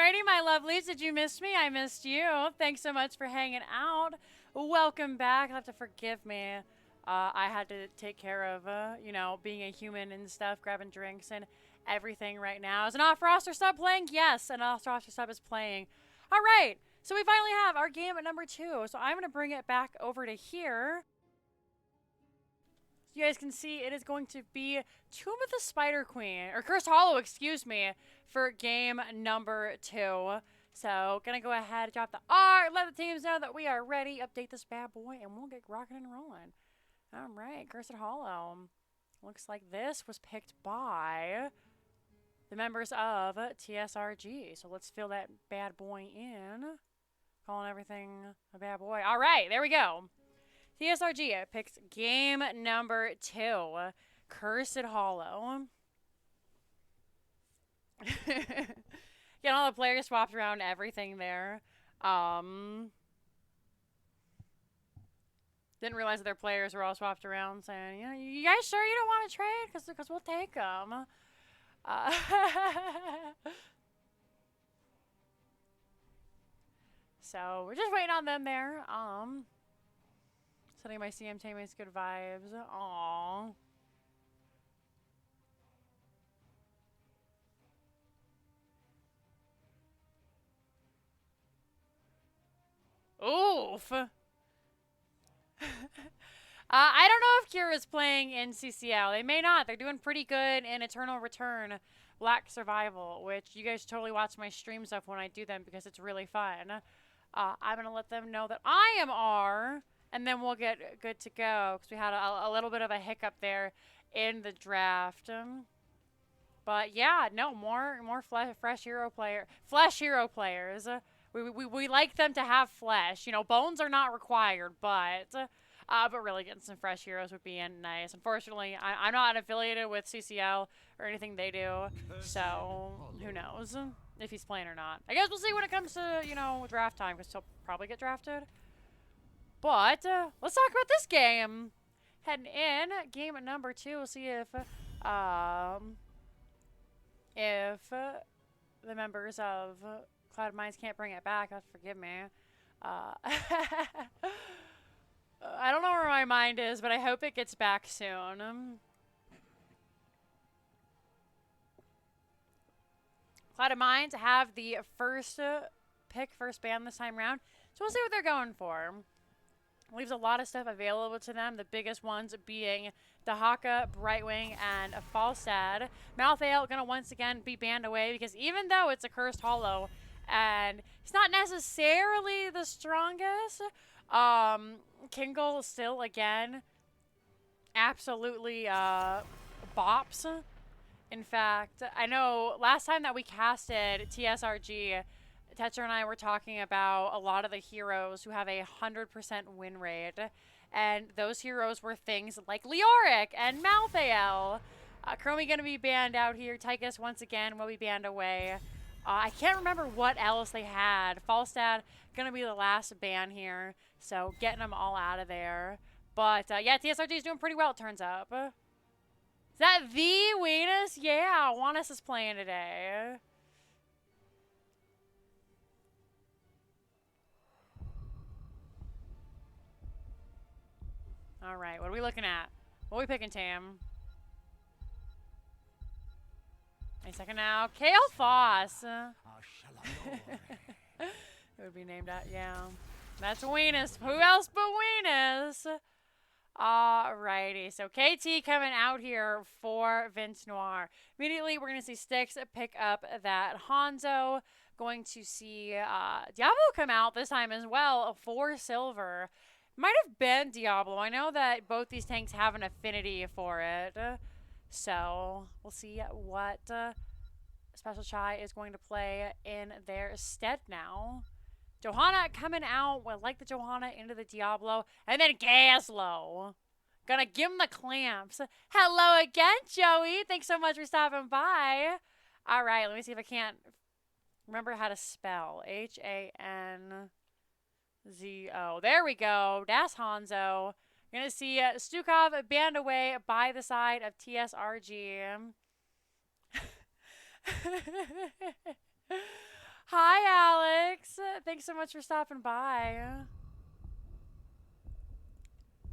Alrighty, my lovelies. Did you miss me? I missed you. Thanks so much for hanging out. Welcome back. You'll have to forgive me. I had to take care of, you know, being a human and stuff, grabbing drinks and everything right now. Is an off-roster sub playing? Yes, an off-roster sub is playing. All right, so we finally have our game at number 2. So I'm going to bring it back over to here. You guys can see it is going to be Tomb of the Spider Queen, or Cursed Hollow, excuse me, for game number 2. So, gonna go ahead, drop the R, let the teams know that we are ready, update this bad boy, and we'll get rocking and rolling. Alright, Cursed Hollow. Looks like this was picked by the members of TSRG. So let's fill that bad boy in. Calling everything a bad boy. Alright, there we go. TSRG picks game number 2, Cursed Hollow. Getting all the players swapped around everything there. Didn't realize that their players were all swapped around, saying, "Yeah, you guys sure you don't want to trade? Because we'll take them." So we're just waiting on them there. Sending my CM teammates good vibes. Aww. Oof. I don't know if Kira's playing in CCL. They may not. They're doing pretty good in Eternal Return Black Survival, which you guys totally watch my streams of when I do them because it's really fun. I'm going to let them know that I am R, and then we'll get good to go because we had a little bit of a hiccup there in the draft. But yeah, no, more flesh hero players. We like them to have flesh. You know, bones are not required, but really getting some fresh heroes would be nice. Unfortunately, I'm not affiliated with CCL or anything they do, so who knows if he's playing or not. I guess we'll see when it comes to, you know, draft time, because he'll probably get drafted. But let's talk about this game. Heading in, game number 2. We'll see if the members of Cloud Mines can't bring it back. Forgive me. I don't know where my mind is, but I hope it gets back soon. Cloud Mines have the first pick, first ban this time around. So we'll see what they're going for. Leaves a lot of stuff available to them, the biggest ones being Dahaka, Brightwing, and Falstad. Malthael gonna once again be banned away because even though it's a Cursed Hollow and he's not necessarily the strongest, Kingle still again absolutely bops. In fact, I know last time that we casted TSRG, Tetra and I were talking about a lot of the heroes who have a 100% win rate. And those heroes were things like Leoric and Malthael. Chromie going to be banned out here. Tychus once again will be banned away. I can't remember what else they had. Falstad going to be the last ban here. So getting them all out of there. But yeah, TSRG is doing pretty well, it turns out. Is that the Weenus? Yeah, Wanus is playing today. All right, what are we looking at? What are we picking, Tam? Any second now. Kale Foss. It would be named out, yeah. That's Weenus. Who else but Weenus? Alrighty, so KT coming out here for Vince Noir. Immediately, we're going to see Styx pick up that Hanzo. Going to see Diablo come out this time as well for silver. Might have been Diablo. I know that both these tanks have an affinity for it. So, we'll see what Special Chai is going to play in their stead now. Johanna coming out, well, like the Johanna into the Diablo. And then Gaslow. Gonna give him the clamps. Hello again, Joey. Thanks so much for stopping by. All right, let me see if I can't remember how to spell. Hanzo. There we go. Das Hanzo. You're going to see Stukov banned away by the side of TSRG. Hi, Alex. Thanks so much for stopping by.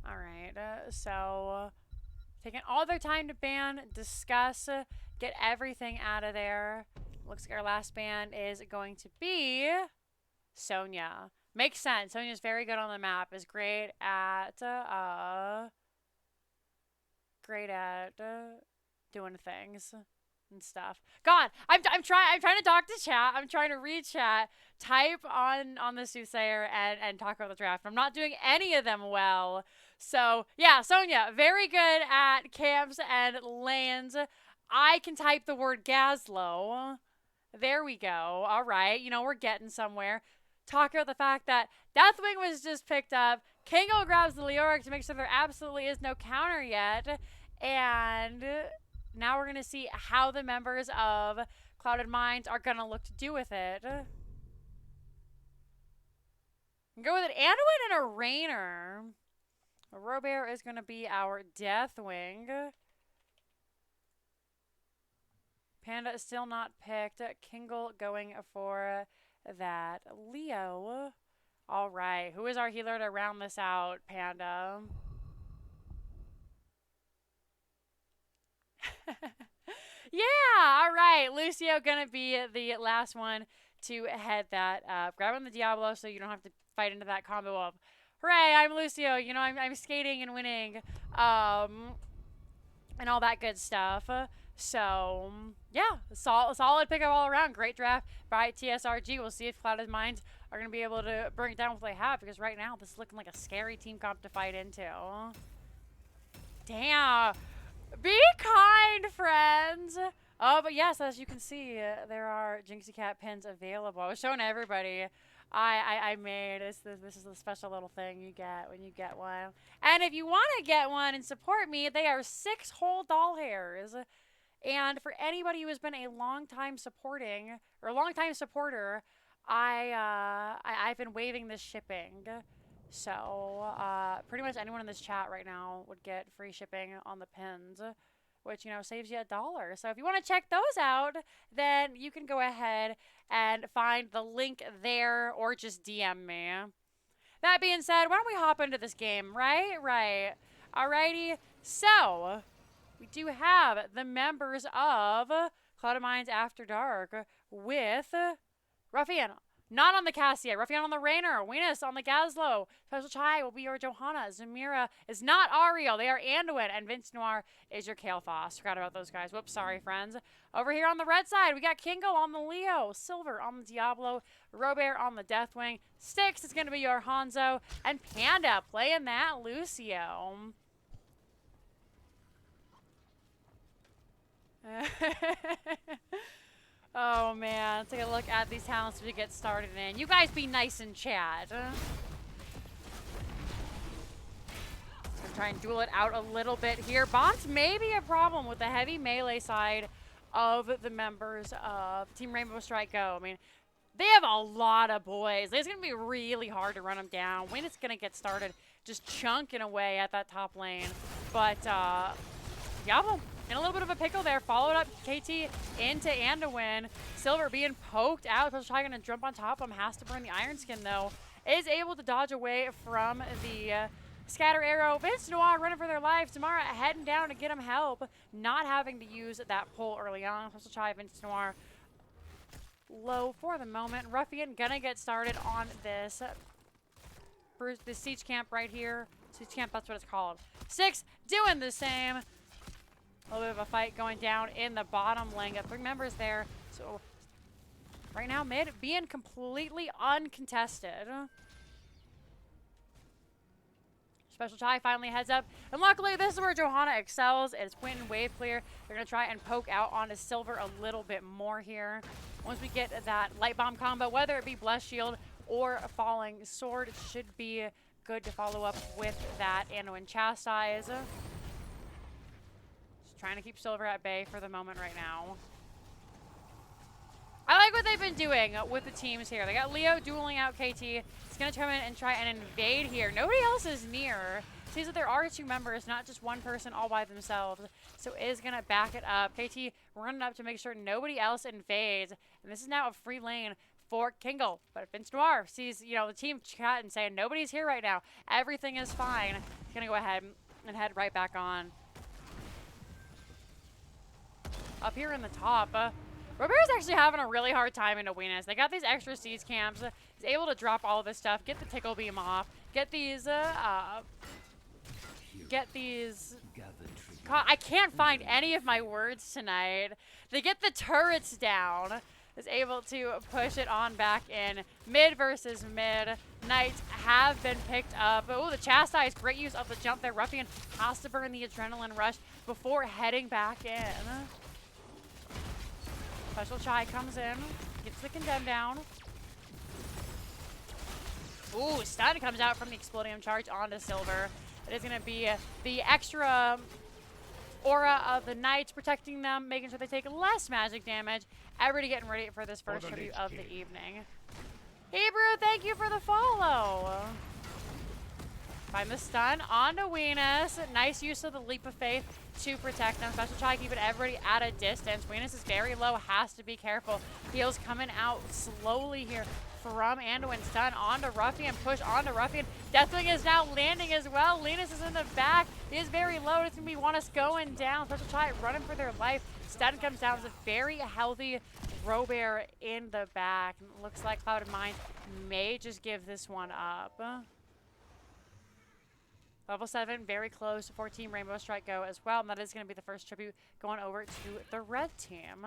All right. So, taking all their time to ban, discuss, get everything out of there. Looks like our last ban is going to be Sonya. Makes sense. Sonya's very good on the map. Is great at doing things and stuff. God, I'm trying to talk to chat. I'm trying to read chat. Type on the soothsayer and talk about the draft. I'm not doing any of them well. So yeah, Sonya, very good at camps and lanes. I can type the word Gazlo. There we go. All right, you know we're getting somewhere. Talk about the fact that Deathwing was just picked up. Kingo grabs the Leoric to make sure there absolutely is no counter yet. And now we're going to see how the members of Clouded Minds are going to look to do with it. Go with an Anduin and a Rainer. A Robert is going to be our Deathwing. Panda is still not picked. Kingle going for that. Leo. All right. Who is our healer to round this out, Panda? Yeah, all right. Lucio gonna be the last one to head that up. Grab on the Diablo so you don't have to fight into that combo of, hooray, I'm Lucio. You know, I'm skating and winning, and all that good stuff. So, yeah, solid pickup all around. Great draft by TSRG. We'll see if Clouded Minds are going to be able to bring it down what they have, because right now this is looking like a scary team comp to fight into. Damn. Be kind, friends. Oh, but yes, as you can see, there are Jinxeekatt pins available. I was showing everybody. I made this is the special little thing you get when you get one. And if you want to get one and support me, they are 6 whole doll hairs. And for anybody who has been a long time supporter, I've been waiving this shipping. So, pretty much anyone in this chat right now would get free shipping on the pins, which, you know, saves you $1. So if you want to check those out, then you can go ahead and find the link there or just DM me. That being said, why don't we hop into this game, right? Right. Alrighty. So, we do have the members of Clouded Minds After Dark with Ruffian. Not on the Cassia. Ruffian on the Rainer. Venus on the Gazlo. Special Chai will be your Johanna. Zamira is not Ariel. They are Anduin. And Vince Noir is your Kale Foss. Forgot about those guys. Whoops, sorry, friends. Over here on the red side, we got Kingo on the Leo. Silver on the Diablo. Robert on the Deathwing. Styx is going to be your Hanzo. And Panda playing that Lucio. Oh man, let's take a look at these talents to get started in. You guys be nice in chat. I'm gonna try and duel it out a little bit here. Bots may be a problem with the heavy melee side of the members of Team Rainbow Strike Go. I mean, they have a lot of boys. It's gonna be really hard to run them down. When it's gonna get started, just chunking away at that top lane. But Diablo in a little bit of a pickle there. Followed up KT into Anduin. Silver being poked out. Special Chai gonna jump on top of him. Has to burn the Iron Skin though. Is able to dodge away from the scatter arrow. Vince Noir running for their lives. Tamara heading down to get him help. Not having to use that pull early on. Special Chai, Vince Noir low for the moment. Ruffian gonna get started on this. The siege camp right here. Siege camp, that's what it's called. 6 doing the same. A little bit of a fight going down in the bottom lane. Got 3 members there. So right now, mid being completely uncontested. Special Chai finally heads up. And luckily, this is where Johanna excels. It's Quentin wave clear. They're going to try and poke out onto Silver a little bit more here. Once we get that light bomb combo, whether it be Blessed Shield or a Falling Sword, it should be good to follow up with that Anduin Chastise. Trying to keep Silver at bay for the moment right now. I like what they've been doing with the teams here. They got Leo dueling out KT. He's going to come in and try and invade here. Nobody else is near. Seems that there are 2 members, not just one person all by themselves. So is going to back it up. KT running up to make sure nobody else invades. And this is now a free lane for Kingle. But Vince Noir sees, you know, the team chat and saying, nobody's here right now. Everything is fine. He's going to go ahead and head right back on. Up here in the top, Robert's actually having a really hard time in Awenas. They got these extra siege camps. He's able to drop all of this stuff, get the tickle beam off, get these, I can't find any of my words tonight. They get the turrets down. Is able to push it on back in. Mid versus mid. Knights have been picked up. Oh, the Chastise, great use of the jump there. Ruffian has to burn the adrenaline rush before heading back in. Special Chai comes in, gets the condemn down. Ooh, stun comes out from the Explodium charge onto Silver. It is going to be the extra aura of the Knights protecting them, making sure they take less magic damage. Everybody getting ready for this first tribute of the evening. Hebrew, thank you for the follow. Find the stun onto Venus. Nice use of the Leap of Faith to protect them. Special Chai keeping everybody at a distance. Venus is very low, has to be careful. Heals coming out slowly here from Anduin. Stun onto Ruffian, push onto Ruffian. Deathwing is now landing as well. Linus is in the back. He is very low. It's going to be Wanus going down. Special Chai running for their life. Stun comes down. It's a very healthy Robert in the back. Looks like Clouded Mind may just give this one up. Level 7, very close for Team Rainbow Strike Go as well. And that is going to be the first tribute going over to the red team.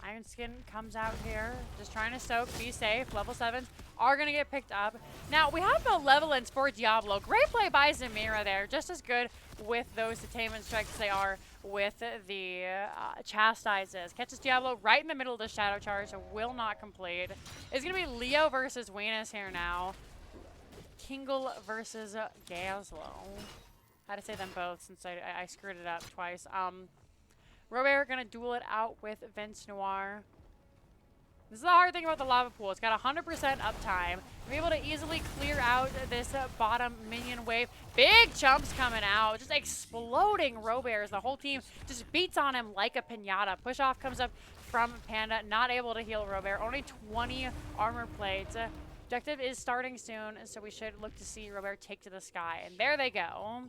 Iron Skin comes out here, just trying to soak, be safe. Level 7s are going to get picked up. Now, we have no level ins for Diablo. Great play by Zamira there. Just as good with those Detainment Strikes as they are with the Chastises. Catches Diablo right in the middle of the Shadow Charge, so will not complete. It's going to be Leo versus Venus here now. Kingle versus Gazlo. Had to say them both since I screwed it up twice. Robert gonna duel it out with Vince Noir. This is the hard thing about the lava pool. It's got 100% uptime. We're able to easily clear out this bottom minion wave. Big chumps coming out, just exploding Roberts. The whole team just beats on him like a pinata. Push off comes up from Panda, not able to heal Robert. Only 20 armor plates. Objective is starting soon, so we should look to see Robert take to the sky. And there they go.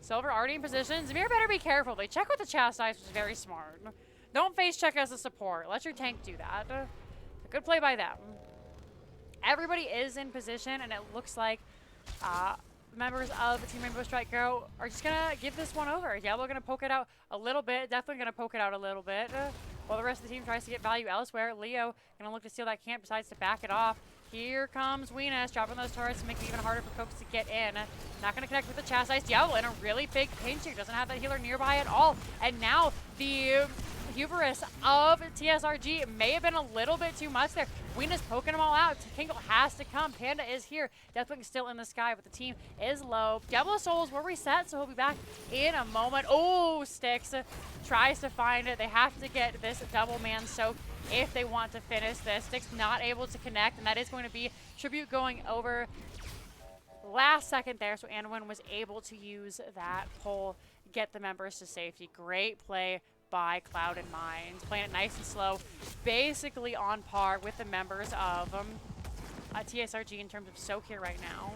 Silver already in position. Zamir better be careful. They check with the Chastise, which is very smart. Don't face check as a support. Let your tank do that. A good play by them. Everybody is in position, and it looks like members of Team Rainbow Strike Go are just going to give this one over. Diablo going to poke it out a little bit. Definitely going to poke it out a little bit. While the rest of the team tries to get value elsewhere, Leo going to look to steal that camp, decides to back it off. Here comes Venus, dropping those turrets to make it even harder for folks to get in. Not going to connect with the Chastise. Diablo in a really big pinch here. Doesn't have that healer nearby at all. And now the hubris of TSRG may have been a little bit too much there. Venus poking them all out. Kingle has to come. Panda is here. Deathwing still in the sky, but the team is low. Diablo Souls were reset, so he'll be back in a moment. Oh, Styx tries to find it. They have to get this double man soak if they want to finish this. Styx not able to connect, and that is going to be tribute going over last second there, so Anwin was able to use that pull, get the members to safety. Great play by Cloud and Mind. Playing it nice and slow, basically on par with the members of TSRG in terms of soak here right now.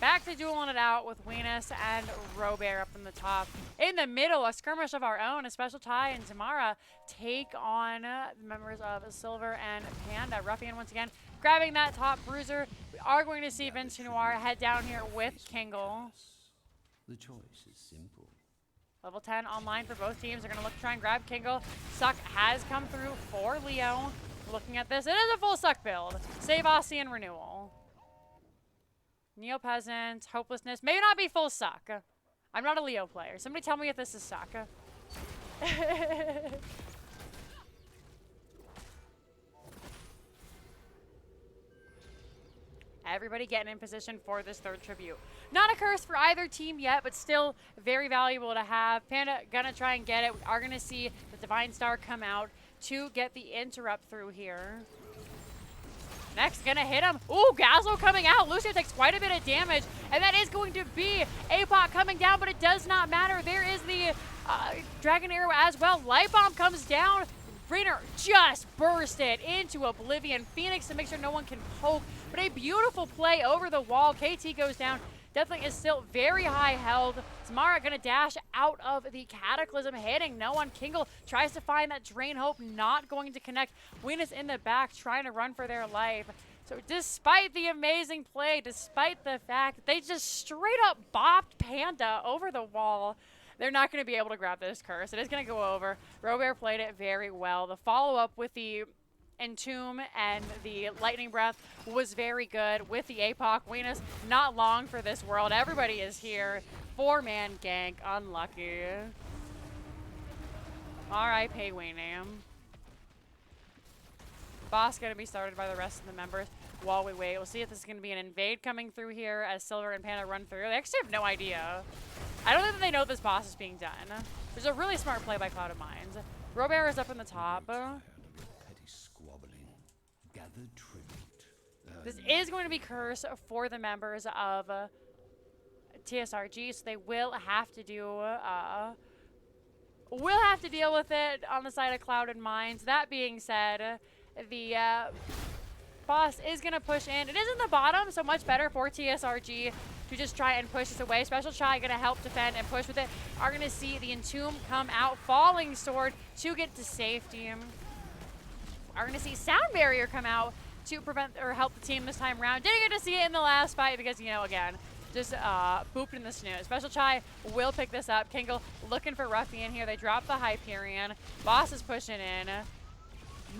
Back to dueling it out with Venus and Robert up in the top. In the middle, a skirmish of our own. A Special Tie and Tamara take on the members of Silver and Panda. Ruffian once again grabbing that top bruiser. We are going to see Vince Noir head down here with Kingle. The choice is simple. Level 10 online for both teams. They're going to look to try and grab Kingle. Suck has come through for Leo. Looking at this, it is a full Suck build. Save Aussie and Renewal. Neo-Peasant, Hopelessness. Maybe not be full Suck. I'm not a Leo player. Somebody tell me if this is Suck. Everybody getting in position for this third tribute. Not a curse for either team yet, but still very valuable to have. Panda gonna try and get it. We are gonna see the Divine Star come out to get the interrupt through here. Next, gonna hit him. Ooh, Gazlo coming out. Lucio takes quite a bit of damage, and that is going to be APOC coming down, but it does not matter. There is the Dragon Arrow as well. Light Bomb comes down. Rainer just bursted into oblivion. Phoenix to make sure no one can poke, but a beautiful play over the wall. KT goes down. Deathling is still very high held. Samara gonna dash out of the Cataclysm, hitting no one. Kingle tries to find that Drain Hope, not going to connect. Venus in the back trying to run for their life. So despite the amazing play, despite the fact that they just straight up bopped Panda over the wall, they're not going to be able to grab this curse. It is going to go over. Robert played it very well. The follow-up with the Entomb and the Lightning Breath was very good with the APOC. Venus, not long for this world. Everybody is here. 4-man gank. Unlucky. R.I.P. Waynam. Boss going to be started by the rest of the members while we wait. We'll see if this is going to be an invade coming through here as Silver and Panda run through. They actually have no idea. I don't think that they know this boss is being done. There's a really smart play by Cloud of Minds. Robert is up in the top. This is going to be curse for the members of TSRG, so they will have to do we'll have to deal with it on the side of Cloud and Minds. That being said, the boss is going to push in. It is in the bottom, so much better for TSRG to just try and push this away. Special Chai going to help defend and push with it. Are going to see the Entomb come out. Falling Sword to get to safety. Are going to see Sound Barrier come out to prevent or help the team this time around. Didn't get to see it in the last fight because, you know, again, just booped in the snooze. Special Chai will pick this up. Kingle looking for Ruffian here. They drop the Hyperion. Boss is pushing in.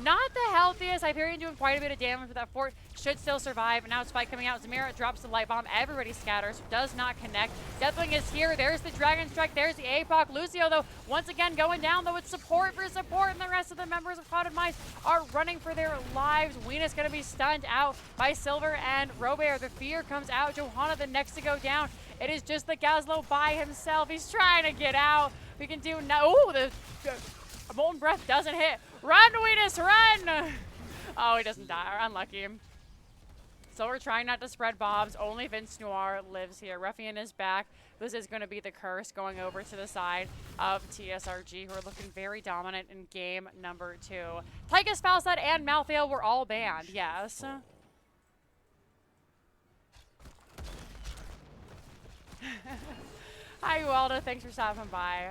Not the healthiest. Hyperion doing quite a bit of damage, but that fort should still survive. And now Spike coming out. Zamira drops the Light Bomb. Everybody scatters. Does not connect. Deathwing is here. There's the Dragon Strike. There's the APOC. Lucio, though, once again going down, though, it's support for support. And the rest of the members of Clouded Minds are running for their lives. Weena's going to be stunned out by Silver and Robert. The fear comes out. Johanna the next to go down. It is just the Gazlo by himself. He's trying to get out. We can do no. Ooh, the Molten Breath doesn't hit. Run, Weenus, run! Oh, he doesn't die. Unlucky. So we're trying not to spread bombs. Only Vince Noir lives here. Ruffian is back. This is going to be the curse going over to the side of TSRG, who are looking very dominant in game number 2. Tychus, Falset, and Malthael were all banned, yes. Hi, Uelda. Thanks for stopping by.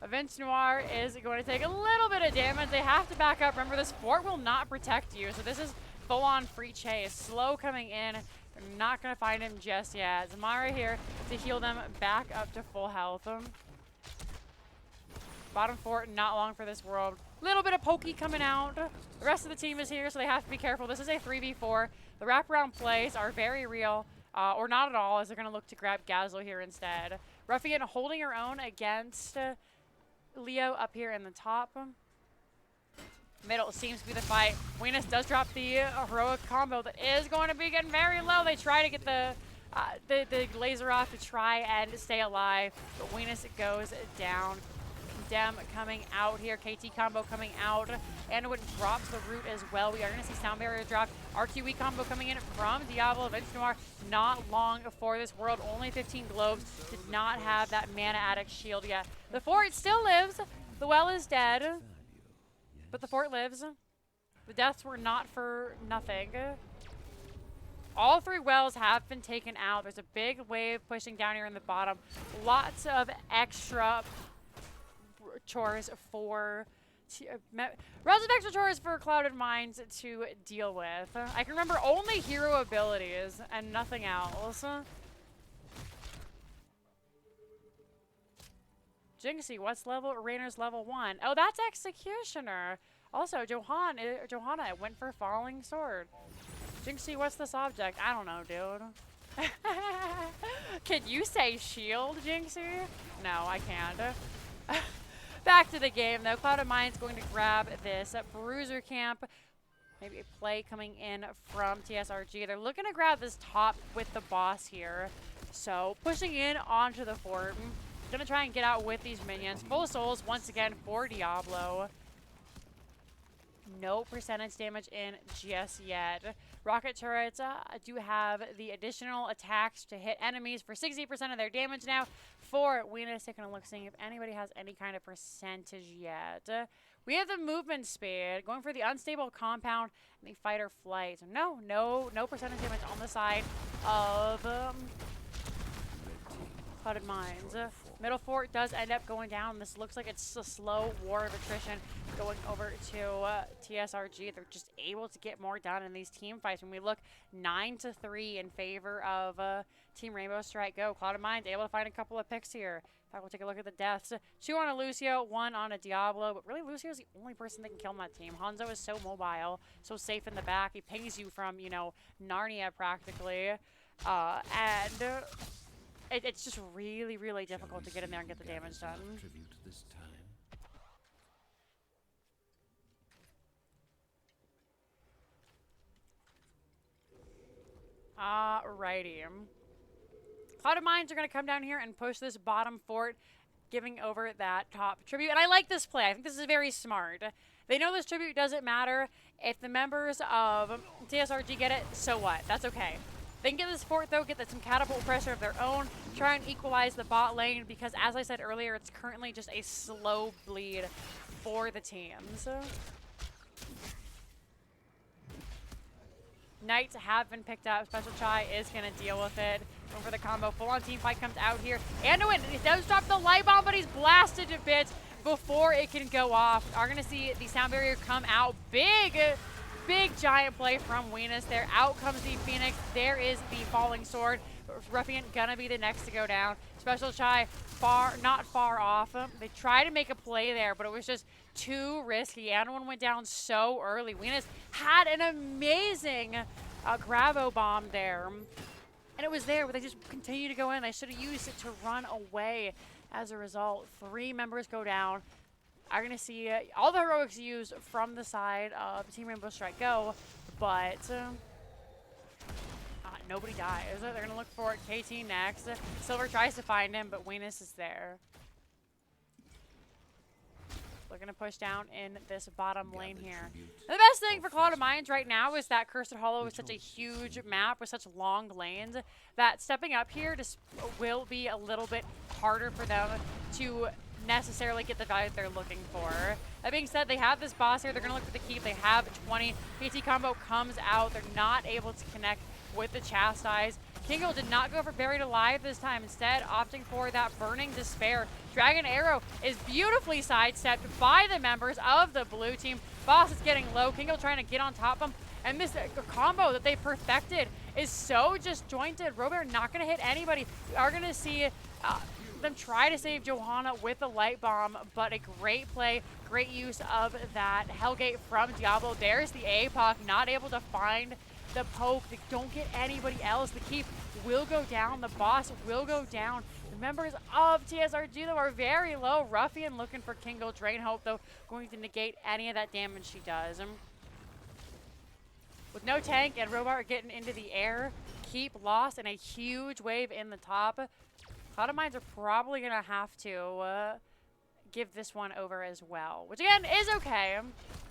Vince Noir is going to take a little bit of damage. They have to back up. Remember, this fort will not protect you, so this is full-on free chase. Slow coming in. They're not going to find him just yet. Zamara here to heal them back up to full health. Bottom fort, not long for this world. Little bit of pokey coming out. The rest of the team is here, so they have to be careful. This is a 3v4. The wraparound plays are very real, or not at all, as they're going to look to grab Gazlo here instead. Ruffian holding her own against Leo up here in the top. Middle seems to be the fight. Weenus does drop the heroic combo that is going to be getting very low. They try to get the laser off to try and stay alive, but Weenus goes down. Dem coming out here. KT combo coming out. Anduin drops the root as well. We are going to see Sound Barrier drop. RQE combo coming in from Diablo. Vince Noir not long for this world. Only 15 globes. Did not have that Mana Addict shield yet. The fort still lives. The well is dead. But the fort lives. The deaths were not for nothing. All 3 wells have been taken out. There's a big wave pushing down here in the bottom. Lots of extra chores for extra chores for Clouded Minds to deal with. I can remember only hero abilities and nothing else. Jinxie, what's level? Rainer's level 1. Oh, that's Executioner. Also, Johanna went for Falling Sword. Jinxie, what's this object? I don't know, dude. Can you say shield, Jinxie? No, I can't. Back to the game, though. Cloud of Mind's going to grab this Bruiser Camp. Maybe a play coming in from TSRG. They're looking to grab this top with the boss here. So pushing in onto the fort. Gonna try and get out with these minions. Full souls once again for Diablo. No percentage damage in just yet. Rocket turrets do have the additional attacks to hit enemies for 60% of their damage now. For Venus, taking a look, seeing if anybody has any kind of percentage yet. We have the movement speed, going for the unstable compound and the fighter flight. So no percentage damage on the side of Clouded Mines. Middle fort does end up going down. This looks like it's a slow war of attrition going over to TSRG. They're just able to get more done in these team fights. When we look 9-3 in favor of Team Rainbow Strike Go. Clouded Mines able to find a couple of picks here. In fact, we'll take a look at the deaths. 2 on a Lucio, 1 on a Diablo, but really Lucio's the only person that can kill on that team. Hanzo is so mobile, so safe in the back. He pings you from, you know, Narnia practically. It's just really, really difficult to get in there and get the damage done. Tribute this time. Alrighty. Clouded Mines are going to come down here and push this bottom fort, giving over that top tribute. And I like this play. I think this is very smart. They know this tribute doesn't matter. If the members of TSRG get it, so what? That's okay. They can get this fort, though, get some catapult pressure of their own, try and equalize the bot lane, because as I said earlier, it's currently just a slow bleed for the teams. Knights have been picked up. Special Chai is going to deal with it. Going for the combo. Full-on team fight comes out here. Anduin, he does drop the light bomb, but he's blasted to bits before it can go off. Are going to see the sound barrier come out. Big giant play from Venus there. Out comes the Phoenix. There is the falling sword. Ruffian gonna be the next to go down. Special Chai not far off. They tried to make a play there, but it was just too risky. Anduin went down so early. Venus had an amazing Gravo bomb there. And it was there, but they just continued to go in. They should have used it to run away. As a result, 3 members go down. Are going to see all the heroics used from the side of Team Rainbow Strike Go, but nobody dies. They're going to look for KT next. Silver tries to find him, but Venus is there. Looking to push down in this bottom lane here. The best thing for Clouded Mines right now is that Cursed Hollow is such a huge map with such long lanes that stepping up here just will be a little bit harder for them to necessarily get the value they're looking for. That being said, they have this boss here. They're going to look for the keep. They have 20. PT combo comes out. They're not able to connect with the Chastise. Kingo did not go for Buried Alive this time, instead opting for that Burning Despair. Dragon Arrow is beautifully sidestepped by the members of the blue team. Boss is getting low. Kingo trying to get on top of him. And this combo that they perfected is so disjointed. Robert not going to hit anybody. We are going to see them try to save Johanna with the light bomb, but a great play, great use of that Hellgate from Diablo. There's the APOC, not able to find the poke. They don't get anybody else. The keep will go down. The boss will go down. The members of TSRG, though, are very low. Ruffian looking for Kingo. Drain Hope, though, going to negate any of that damage she does. With no tank and Robart getting into the air, keep lost in a huge wave in the top. Clouded Mines are probably going to have to give this one over as well, which again is okay.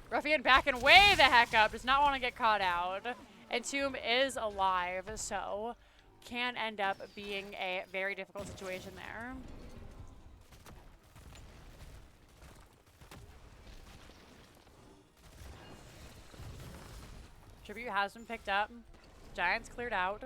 Ruffian backing way the heck up, does not want to get caught out. And Tomb is alive, so can end up being a very difficult situation there. Tribute has been picked up. Giants cleared out.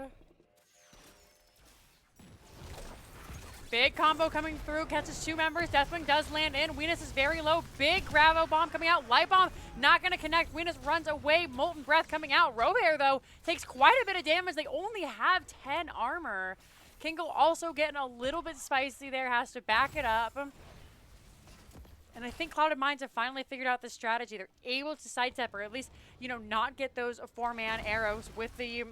Big combo coming through, catches 2 members. Deathwing does land in. Venus is very low. Big Gravo bomb coming out. Light bomb not going to connect. Venus runs away. Molten Breath coming out. Robert, though, takes quite a bit of damage. They only have 10 armor. Kingo also getting a little bit spicy there. Has to back it up. And I think Clouded Mines have finally figured out this strategy. They're able to sidestep, or at least, you know, not get those 4-man arrows with the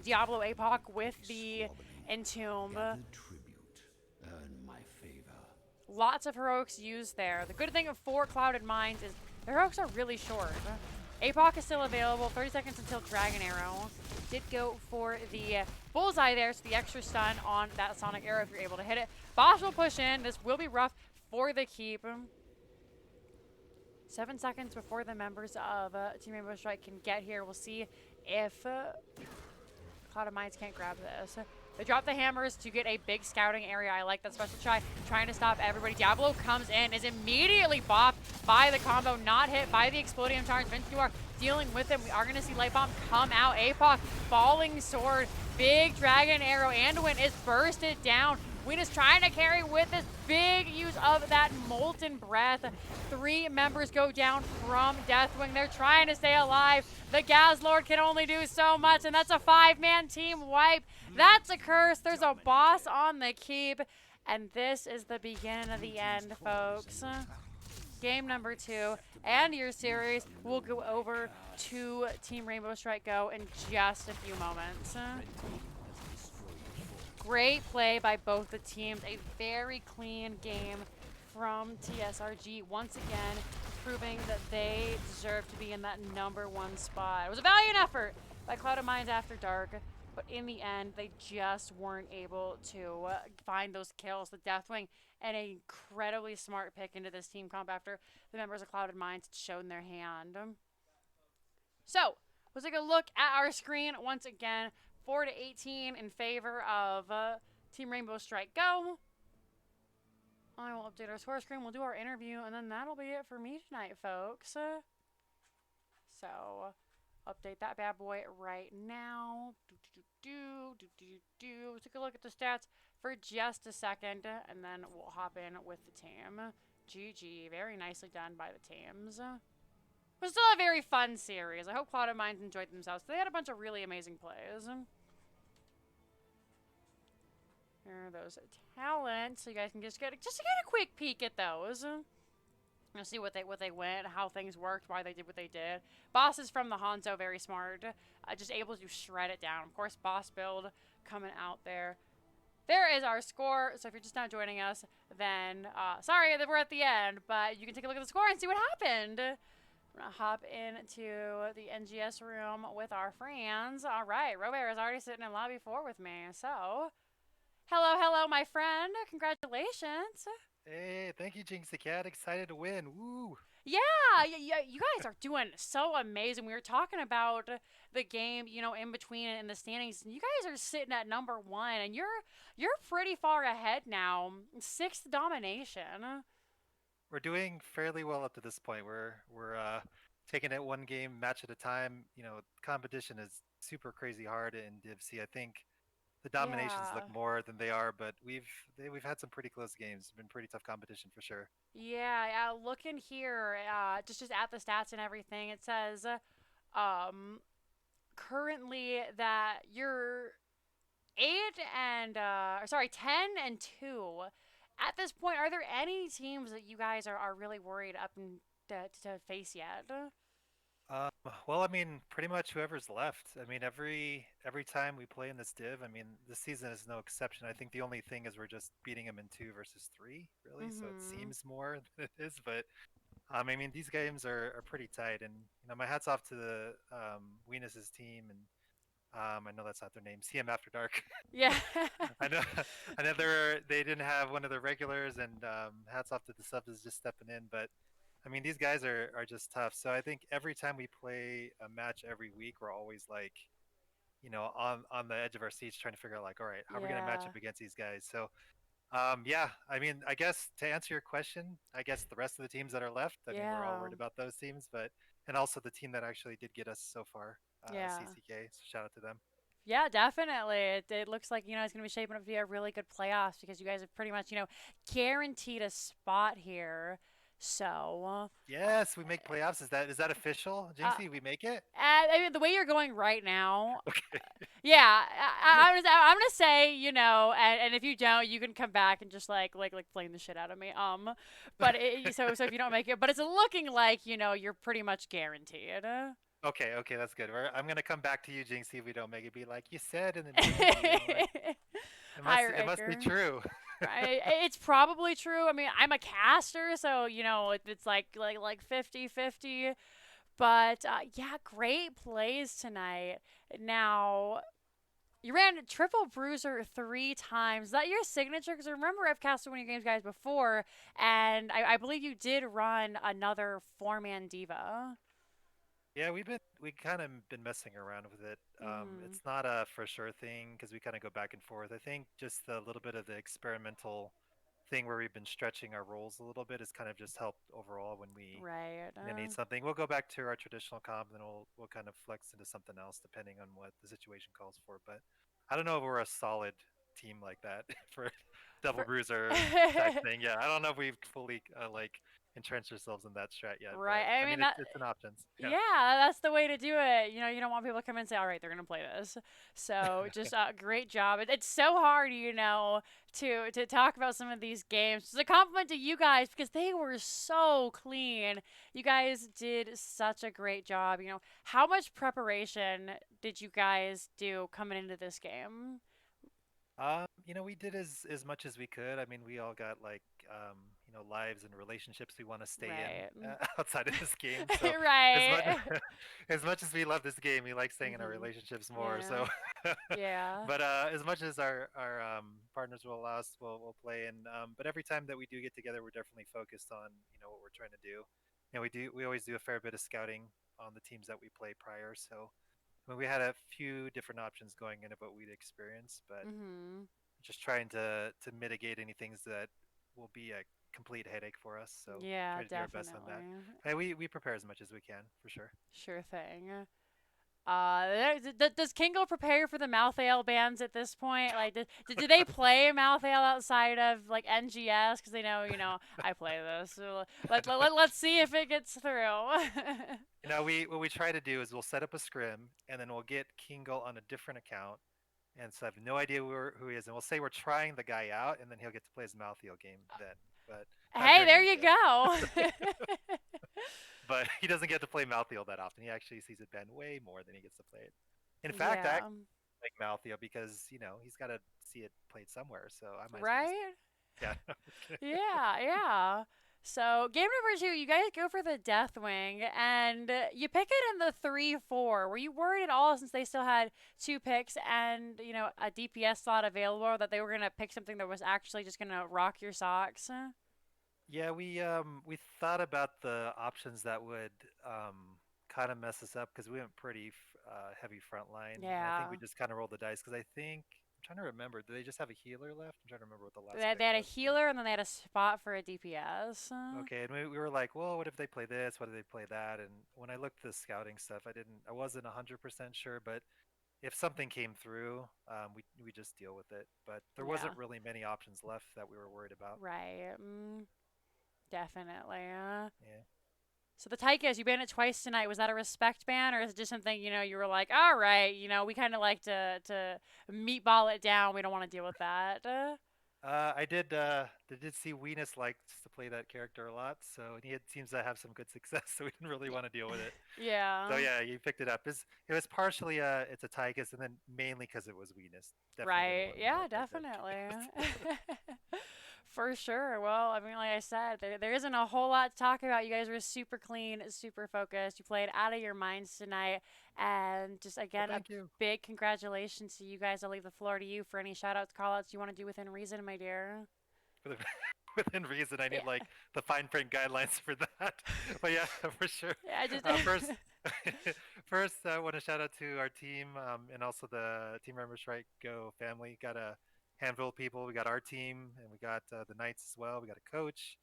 Diablo APOC, with the Entomb. Lots of heroics used there. The good thing for Clouded Mines is the heroics are really short. APOC is still available. 30 seconds until Dragon Arrow. Did go for the bullseye there, so the extra stun on that Sonic Arrow if you're able to hit it. Boss will push in. This will be rough for the keep. 7 seconds before the members of Team Rainbow Strike can get here. We'll see if Cloud of Mines can't grab this. They drop the hammers to get a big scouting area. I like that special try, trying to stop everybody. Diablo comes in, is immediately bopped by the combo, not hit by the explodium charge. Vince Noir dealing with him. We are going to see Light Bomb come out. APOC, falling sword, big dragon arrow. Anduin is bursted down. Ween is trying to carry with this big use of that molten breath. 3 members go down from Deathwing. They're trying to stay alive. The Gaz Lord can only do so much, and that's a 5-man team wipe. That's a curse. There's a boss on the keep, and this is the beginning of the end, folks. Game number 2 and your series will go over to Team Rainbow Strike Go in just a few moments. Great play by both the teams. A very clean game from TSRG. Once again, proving that they deserve to be in that #1 spot. It was a valiant effort by Cloud of Mines After Dark, but in the end, they just weren't able to find those kills. The Deathwing, an incredibly smart pick into this team comp after the members of Cloud of Mines had shown their hand. So, let's take a look at our screen once again. 4-18 in favor of Team Rainbow Strike Go. I will update our score screen. We'll do our interview, and then that'll be it for me tonight, folks. So, update that bad boy right now. Take a look at the stats for just a second, and then we'll hop in with the team. GG. Very nicely done by the teams. It was still a very fun series. I hope Cloud of Mines enjoyed themselves. They had a bunch of really amazing plays. Here are those talents, so you guys can just get a quick peek at those. You'll see what they went, how things worked, why they did what they did. Bosses from the Hanzo, very smart. Just able to shred it down. Of course, boss build coming out there. There is our score. So if you're just not joining us, then sorry that we're at the end, but you can take a look at the score and see what happened. I'm going to hop into the NGS room with our friends. All right, Robert is already sitting in lobby 4 with me. So, hello, my friend. Congratulations. Hey, thank you, Jinxeekatt. Excited to win. Woo! Yeah, you guys are doing so amazing. We were talking about the game, in between in the standings, and you guys are sitting at #1, and you're pretty far ahead now. 6th domination. We're doing fairly well up to this point. We're taking it one game match at a time. Competition is super crazy hard in Div C. I think the dominations look more than they are, but we've had some pretty close games. It's been pretty tough competition for sure. Yeah. Looking here, just at the stats and everything, it says, currently that you're 10-2. At this point, are there any teams that you guys are really worried up to face yet? Well, I mean, pretty much whoever's left. I mean, every time we play in this div, I mean, this season is no exception. I think the only thing is we're just beating them in 2 versus 3, really. So it seems more than it is, but I mean, these games are pretty tight. And my hats off to the Weenus's team, and I know that's not their name. CM After Dark. Yeah. I know they didn't have one of their regulars, and hats off to the subs just stepping in, but. I mean, these guys are just tough. So I think every time we play a match every week, we're always like, on the edge of our seats trying to figure out like, all right, how are we going to match up against these guys? So, yeah, I mean, I guess to answer your question, I guess the rest of the teams that are left, I mean, we're all worried about those teams, and also the team that actually did get us so far, CCK. So shout out to them. Yeah, definitely. It looks like, it's going to be shaping up to be a really good playoffs because you guys have pretty much, guaranteed a spot here. So yes, we make playoffs. Is that official, Jinxie? We make it? I mean, the way you're going right now. Okay. Yeah, I'm gonna say, and if you don't, you can come back and just like flame the shit out of me. But so if you don't make it, but it's looking like you're pretty much guaranteed. Okay, that's good. I'm gonna come back to you, Jinxie, if we don't make it. Be like you said in the beginning. It must be true. It's probably true. I mean, I'm a caster, so it's like 50-50. But yeah, great plays tonight. Now, you ran triple bruiser 3 times. Is that your signature? Because remember, I've casted one of your games, guys, before, and I believe you did run another 4-man diva. Yeah, we kind of been messing around with it. Mm-hmm. It's not a for sure thing because we kind of go back and forth. I think just a little bit of the experimental thing where we've been stretching our roles a little bit has kind of just helped overall when we Right. need something. We'll go back to our traditional comp, and then we'll kind of flex into something else depending on what the situation calls for. But I don't know if we're a solid team like that for double For bruiser type thing. Yeah, I don't know if we've fully like entrenched ourselves in that strat yet, right. but I I mean mean that. it's an option. Yeah. Yeah, that's the way to do it. You don't want people to come in and say, "All right, they're gonna play this." So just great job. It's so hard, to talk about some of these games. It's a compliment to you guys because they were so clean. You guys did such a great job. How much preparation did you guys do coming into this game? We did as much as we could. I mean, we all got like lives and relationships we want to stay in Right. outside of this game. So as much Right. as much as we love this game, we like staying in our Mhm. relationships more. Yeah. So, Yeah. but as much as our partners will allow us, we'll play. And but every time that we do get together, we're definitely focused on what we're trying to do. And we always do a fair bit of scouting on the teams that we play prior. So we had a few different options going into what we'd experience, but Mhm. just trying to mitigate any things that will be a complete headache for us. So Yeah, try to do our best on that. definitely. Hey, we prepare as much as we can for sure. Sure thing. Does Kingo prepare for the Malthael bans at this point? Like, do they play Malthael outside of like NGS? Because they know, I play this. So let's see if it gets through. We what we try to do is we'll set up a scrim and then we'll get Kingle on a different account, and so I have no idea who he is, and we'll say we're trying the guy out, and then he'll get to play his Malthael game then, but not Hey, during there you NGS. go. But he doesn't get to play Malthael that often. He actually sees it banned way more than he gets to play it. In fact, I Yeah. like Malthea because he's got to see it played somewhere. So I might as well just Right? yeah. Yeah, yeah. So game number 2, you guys go for the Deathwing, and you pick it in the 3-4. Were you worried at all since they still had 2 picks and a DPS slot available that they were gonna pick something that was actually just gonna rock your socks? Yeah, we thought about the options that would kind of mess us up because we went pretty heavy front line, and I think we Yeah. just kind of rolled the dice because I think I'm trying to remember. Do they just have a healer left? I'm trying to remember what the last They pick had a was. But healer and then they had a spot for a DPS. okay, and we were like, well, what if they play this? What if they play that? And when I looked at the scouting stuff, I wasn't 100% sure, but if something came through, we just deal with it. But there Yeah. wasn't really many options left that we were worried about. Right. Definitely. Yeah. So the Tychus, you banned it twice tonight. Was that a respect ban, or is it just something you were like, all right, we kind of like to meatball it down. We don't want to deal with that. I did see Weenus likes to play that character a lot, so he seems to have some good success. So we didn't really want to deal with it. So Yeah. yeah, you picked it up. It was partially it's a Tychus, and then mainly because it was Weenus. Definitely didn't Right. want to Yeah. like that. Definitely. For sure. Well, I mean, like I said, there isn't a whole lot to talk about. You guys were super clean, super focused. You played out of your minds tonight, and just Well, again, a thank you. big congratulations to you guys. I'll leave the floor to you for any shout outs, call outs you want to do within reason, my dear. For the, within reason, I need Yeah. like the fine print guidelines for that. But yeah, for sure. Yeah, I just. First, first, I want to shout out to our team and also the Team Members Right Go family. Got a handful of people. We got our team, and we got the Knights as well. We got a coach.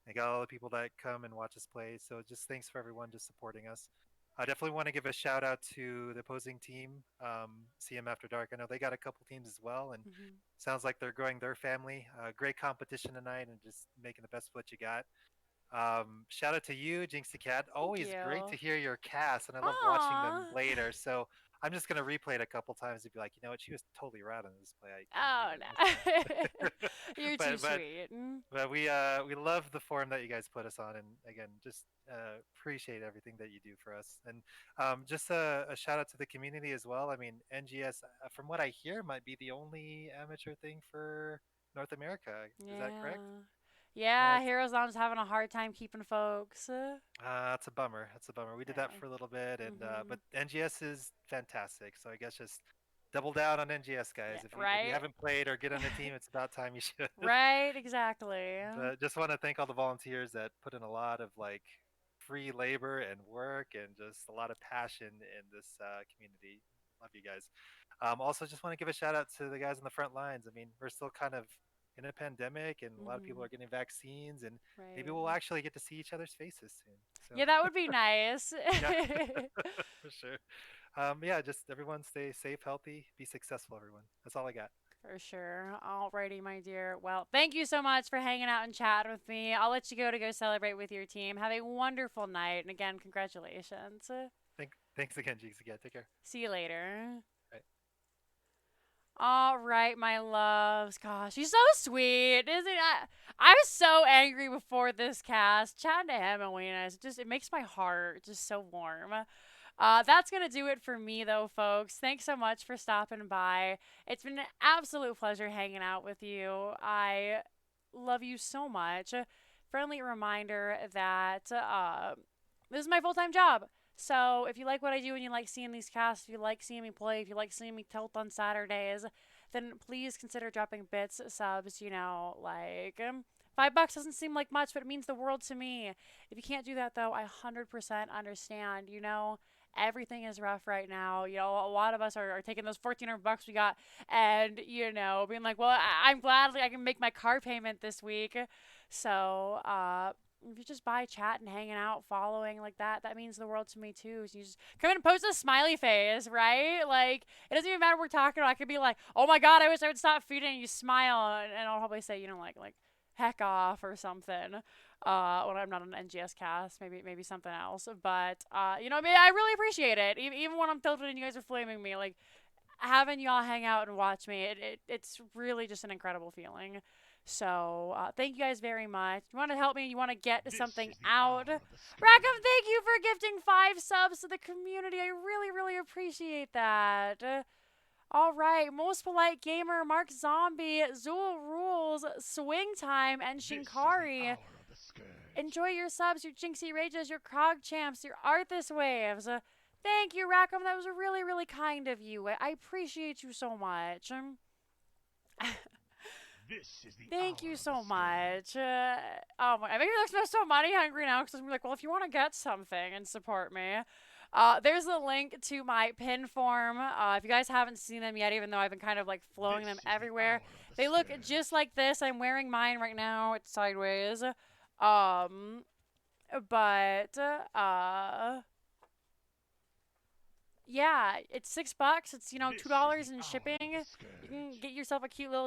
I got all the people that come and watch us play. So just thanks for everyone just supporting us. I definitely want to give a shout out to the opposing team, CM After Dark. I know they got a couple teams as well, and Mhm. sounds like they're growing their family. Great competition tonight, and just making the best of what you got. Shout out to you, Jinxeekatt. Thank Always great to you. hear your cast, and I love watching them Aw. later. So I'm just gonna replay it a couple times and be like, she was totally rad on this play. I can't believe Oh I no. missed that. You're too but but sweet. but we love the form that you guys put us on, and again, just appreciate everything that you do for us. And just a shout out to the community as well. I mean, NGS, from what I hear, might be the only amateur thing for North America. Is that correct? Yeah. Yeah, Heroes Lounge having a hard time keeping folks. That's a bummer. That's a bummer. We did that Okay. for a little bit, and Mhm. but NGS is fantastic. So I guess just double down on NGS, Yeah, guys. If you right? haven't played or get on the team, it's about time you should. Right, exactly. But just want to thank all the volunteers that put in a lot of like free labor and work and just a lot of passion in this community. Love you guys. Also, just want to give a shout out to the guys on the front lines. I mean, we're still kind of in a pandemic, and a lot of people Mhm. are getting vaccines, and maybe we'll Right. actually get to see each other's faces soon. So, Yeah, that would be nice. yeah, for sure. Yeah, just everyone stay safe, healthy, be successful, everyone. That's all I got. For sure. Alrighty, my dear. Well, thank you so much for hanging out and chatting with me. I'll let you go celebrate with your team. Have a wonderful night. And again, congratulations. Thanks again, Jinxeekatt. Take care. See you later. Bye. All right, my loves. Gosh, she's so sweet, isn't it? I was so angry before this cast. Chatting to him and Wayne, it makes my heart just so warm. That's going to do it for me, though, folks. Thanks so much for stopping by. It's been an absolute pleasure hanging out with you. I love you so much. Friendly reminder that this is my full time job. So if you like what I do and you like seeing these casts, if you like seeing me play, if you like seeing me tilt on Saturdays, then please consider dropping bits, subs, like $5 doesn't seem like much, but it means the world to me. If you can't do that, though, I 100% understand. Everything is rough right now. A lot of us are taking those $1,400 we got and, being like, well, I'm glad I can make my car payment this week. So, if you just buy chat and hanging out, following like that means the world to me too. So you just come in and post a smiley face, right? Like, it doesn't even matter what we're talking about. I could be like, oh my God, I wish I would stop feeding, and you smile, and I'll probably say, like heck off or something. When I'm not on an NGS cast, maybe something else. But I mean, I really appreciate it. Even when I'm tilted and you guys are flaming me, like having y'all hang out and watch me, it's really just an incredible feeling. So thank you guys very much. You want to help me? You want to get This something is the out? hour of the scourge. Rackham, thank you for gifting 5 subs to the community. I really, really appreciate that. All right, most polite gamer, Mark Zombie, Zool Rules, Swing Time, and This is the Shinkari. hour of the scourge. Enjoy your subs, your Jinxie Rages, your Krog Champs, your Arthas Waves. Thank you, Rackham. That was really, really kind of you. I appreciate you so much. This is the Thank hour you of so the scourge. much. Oh my, maybe I'm so money hungry now because I'm like, well, if you want to get something and support me, there's a link to my pin form. If you guys haven't seen them yet, even though I've been kind of like flowing them This is the everywhere, hour of the they look scourge. just like this. I'm wearing mine right now. It's sideways. Um, but yeah, it's $6. It's This is $2 the in hour shipping. of the You can scourge. get yourself a cute little